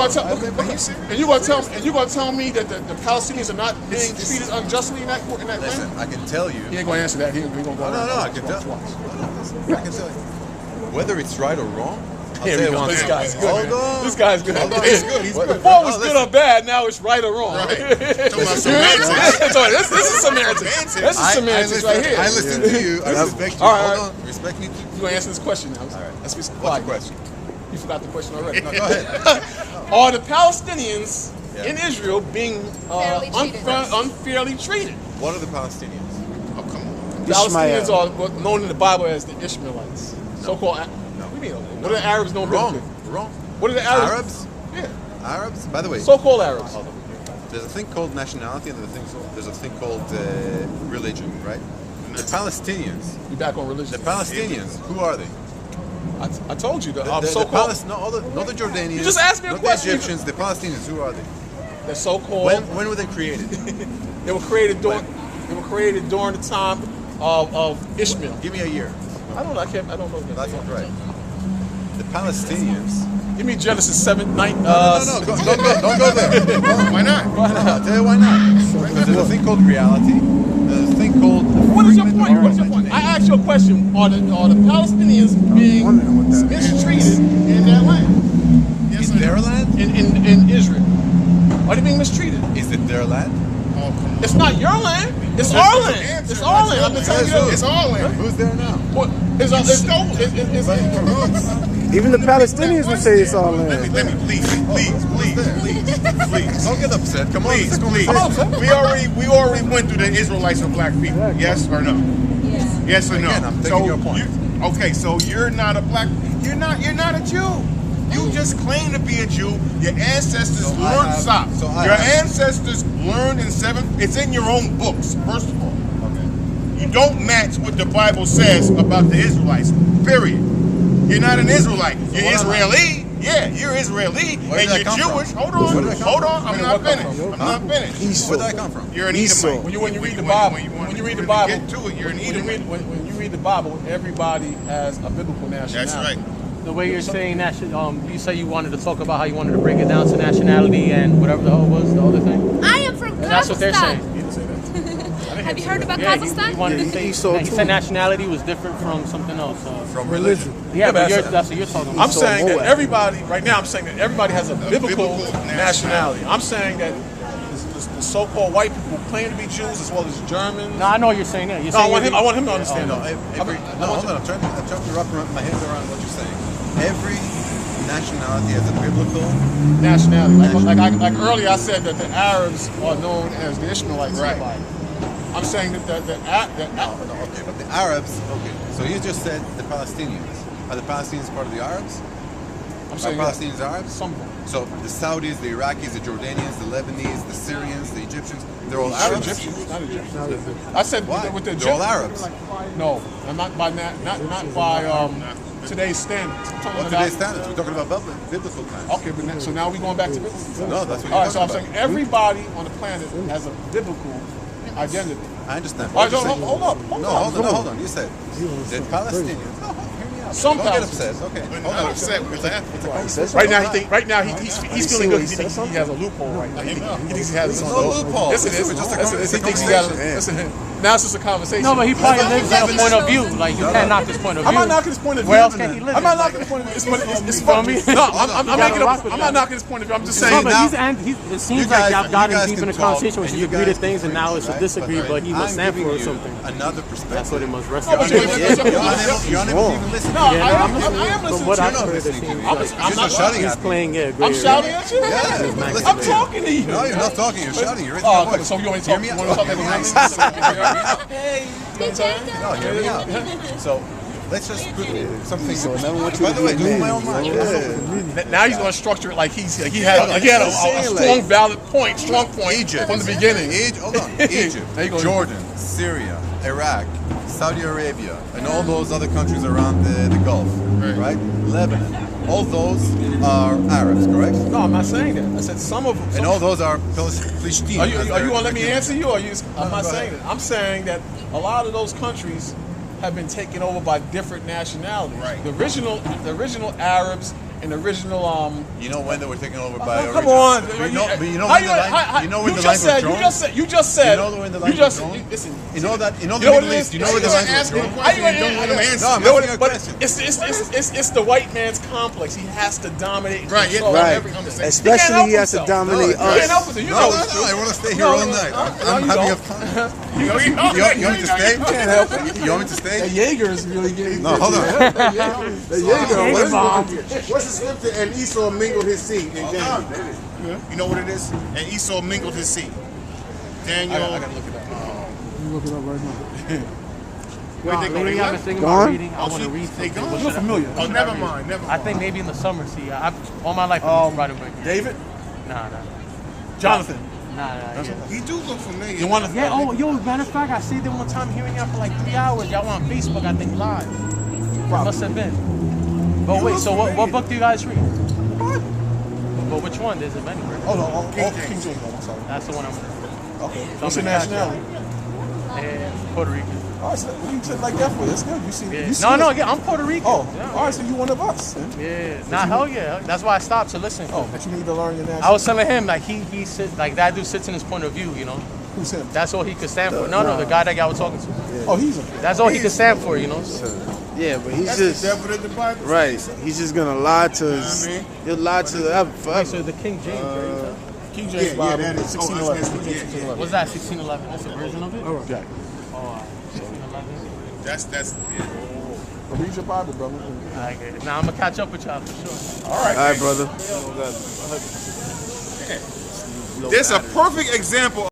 gonna tell me that the Palestinians are not being treated unjustly in that Listen, land? I can tell you. He ain't gonna answer that. He ain't gonna go. No, I can tell. twice. I can tell you. Whether it's right or wrong, Here we tell you go. one This thing. guy's good. Hold on. This guy's good. Hold on. He's good. He's Before good. it was good or bad, now it's right or wrong. Right. Talking about semantics. This is semantics. This is semantics right here. I listen to you. I respect you. All right, Hold on. Respect me too. You gonna answer this question now? All right. Let's be What's quiet. the question? You forgot the question already. No, go ahead. Are the Palestinians Yeah. in Israel being Fairly treated. unfairly treated? What are the Palestinians? Oh, come on. The Palestinians are what known in the Bible as the Ishmaelites. So-called. No. What do you mean? What are the Arabs known Wrong. biblically? Wrong. What are the Arabs? Arabs? Yeah. Arabs? By the way, So-called Arabs. there's a thing called nationality and there's a thing called religion, right? The Palestinians. You back on religion? The Palestinians, who are they? I told you the The so-called. not the Jordanians. You just asked me a not question. The Egyptians, the Palestinians, who are they? The so-called. When were they created? They were created during. They were created during the time of Ishmael. Give me a year. I don't know. I don't know. That's not right. The Palestinians. Give me Genesis 7, 9. No, don't go there. Why not? I'll tell you why not. Because there's a thing called reality. There's a thing called. What is your point? What's your point? I asked you a question. Are the Palestinians being mistreated in their land? Is their land? In Israel? Are they being mistreated? Is it their land? It's not your land. It's our land. It's our land. I'm just telling you. It's our land. Who's there now? What? It's stolen. Even the Palestinians would say it's all land. Let me, please. Don't get upset. Come on. Please. We already went through the Israelites are black people. Yes or no? Yes or no? Again, I'm taking your point. Okay, so you're not a black. You're not a Jew. You just claim to be a Jew. Your ancestors learned. Your ancestors learned in 7. It's in your own books. First of all, you don't match what the Bible says about the Israelites. Period. You're not an Israelite. You're Israeli. Yeah, you're Israeli, and you're Jewish. Hold on. I'm not finished. Where did I come from? You're an Edomite. When you read the Bible, When you get to it, you're an Edomite. when you read the Bible, everybody has a biblical nationality. That's right. The way you're saying that, you say you wanted to talk about how you wanted to break it down to nationality and whatever the hell was the other thing. I am from Kazakhstan. That's what they're saying. Have you heard about Yeah, Kazakhstan? you wanted to say he saw he too. said nationality was different from something else. From religion. Yeah, but but that's what you're talking I'm about. saying that Moab. everybody, right now, I'm saying that everybody has a biblical nationality. I'm saying that the so-called white people claim to be Jews as well as Germans. No, I know you're saying that. You're No, I saying want him to understand No, that. hold on. I'm trying to wrap my head around what you're saying. Every nationality has a biblical. Nationality. Like earlier, I said that the Arabs are known as the Ishmaelites. Right. I'm saying that Okay, but the Arabs. Okay, so you just said the Palestinians. Are the Palestinians part of the Arabs? I'm Are saying Palestinians Arabs? some of them. So the Saudis, the Iraqis, the Jordanians, the Lebanese, the Syrians, the Egyptians, they're all Not Arabs. Egyptians. Not Egyptians. I said Why? with the They're all Egyptians. Arabs. No, not by today's standards. I'm talking What about today's standards? We're talking about biblical times. Okay, but so now we're going back to biblical. No, that's what All you're right, so I'm talking saying everybody on the planet has a biblical identity. I understand. All right, hold up. Hold on. You said the Palestinians. No, hear me out. Some Don't get Palestinians. upset. Okay. We're not upset. We're laughing. Right now he's feeling good because he thinks he has a loophole right now. He thinks he has There's no loophole. Yes, it is. It's just a Yes, it is. He conversation. thinks he got a listen. Now it's just a conversation. No, but he probably lives in a point of view. Like you can't knock this point of view. I'm not knocking his point of view. Where else can he live? I'm not knocking his point of view. It's You feel funny. me? No, I'm making rock up. with I'm that. not knocking his point of view. I'm just No, saying. but it seems like y'all gotten deep in a conversation where and you agree to guys things and now it's a right? disagree, but he must stand for or I'm giving something. you another perspective. That's what it must rest No, on. but You're unable to even listen. No, I Yeah, am From listening what to I've you. heard, it seems I'm like You're not shouting he's at me. playing gray I'm area. shouting at you. Yeah, I'm talking to you. No, you're not talking. You're shouting. You're raising Oh, your voice. so you want me to Hear talk? me You out. want to talk Hear me like out. Hey, No, hear me out. So let's just put something. So never want you By to the way, be do a my man. own mind. Now he's going to structure it like he had a strong, valid point, strong point Egypt. from the beginning. Hold on. Egypt, There you go. Jordan, Syria, Iraq, Saudi Arabia, and all those other countries around the Gulf, right? Lebanon. All those are Arabs, correct? No, I'm not saying that. I said some of them. And all those are Palestinians. Are you going to let me answer you, or are you? I'm not saying that. I'm saying that a lot of those countries have been taken over by different nationalities. Right. The original Arabs in the original. You know when they were taken over by? Come on. But you know when the line was drawn. You just said. You know when the line was drawn. Listen. You know that. You know the You know what Middle it East. is? You know where the line was drawn. No, I'm asking you a but question. it's the white man's complex. He has to dominate. Right, yeah, control right. every conversation. Especially he has to himself. dominate He can't help us. himself. You No, know. I want to stay here all night. I'm having a fun. You want me to stay? Can't help it. You want me to stay? That Jaeger is really getting. No, hold on. That Jaeger. What's the scripture? And Esau mingled his seed in Daniel. You know what it is? And Esau mingled his seed. Daniel. I gotta look it up. You look it up right now. Where'd they go? They Lately, I've been left? thinking Gone? about reading. I Oh, want to she- read they something. gone? What You're should I- familiar. what Oh, should never I read? mind. Never I mind. think maybe in the summer. See, all my life I've been riding bike. David, Nah. Jonathan. Yeah. He do look familiar. You want to? Yeah, yo, matter of fact, I stayed there one time hearing y'all for like 3 hours. Y'all on Facebook, I think, live. It must have been. But wait, so what book do you guys read? But which one? There's a many, right? Oh no, King James. I'm sorry. That's the one I'm gonna Okay. What's your nationality? and Puerto Rican. All right, so what you said like that for? That's good. You see? Yeah. You see No, this? yeah, I'm Puerto Rican. Oh, Yeah. all right. So you one of us. Then. Yeah. Nah, hell yeah. That's why I stopped to listen. Oh, but you need to learn your nationality. I was telling him like he sit like that dude sits in his point of view, you know. Who's him? That's all he could stand for. No, the guy that y'all was talking to. Oh, he's a. That's all he could stand for, you know. So, Yeah, but he's That's just the devil in the Bible. right. He's just gonna lie to us. I mean? He'll lie to wait, forever. so the King James, right? King James Yeah, Bible, that is. 1611. Oh, that's- yeah, yeah. What's that? 1611. That's a version of it. All right. Jack. Oh, 1611. That's yeah. Read your Bible, brother. Okay. Now I'm gonna catch up with y'all for sure. All right. All right, brother. There's a perfect example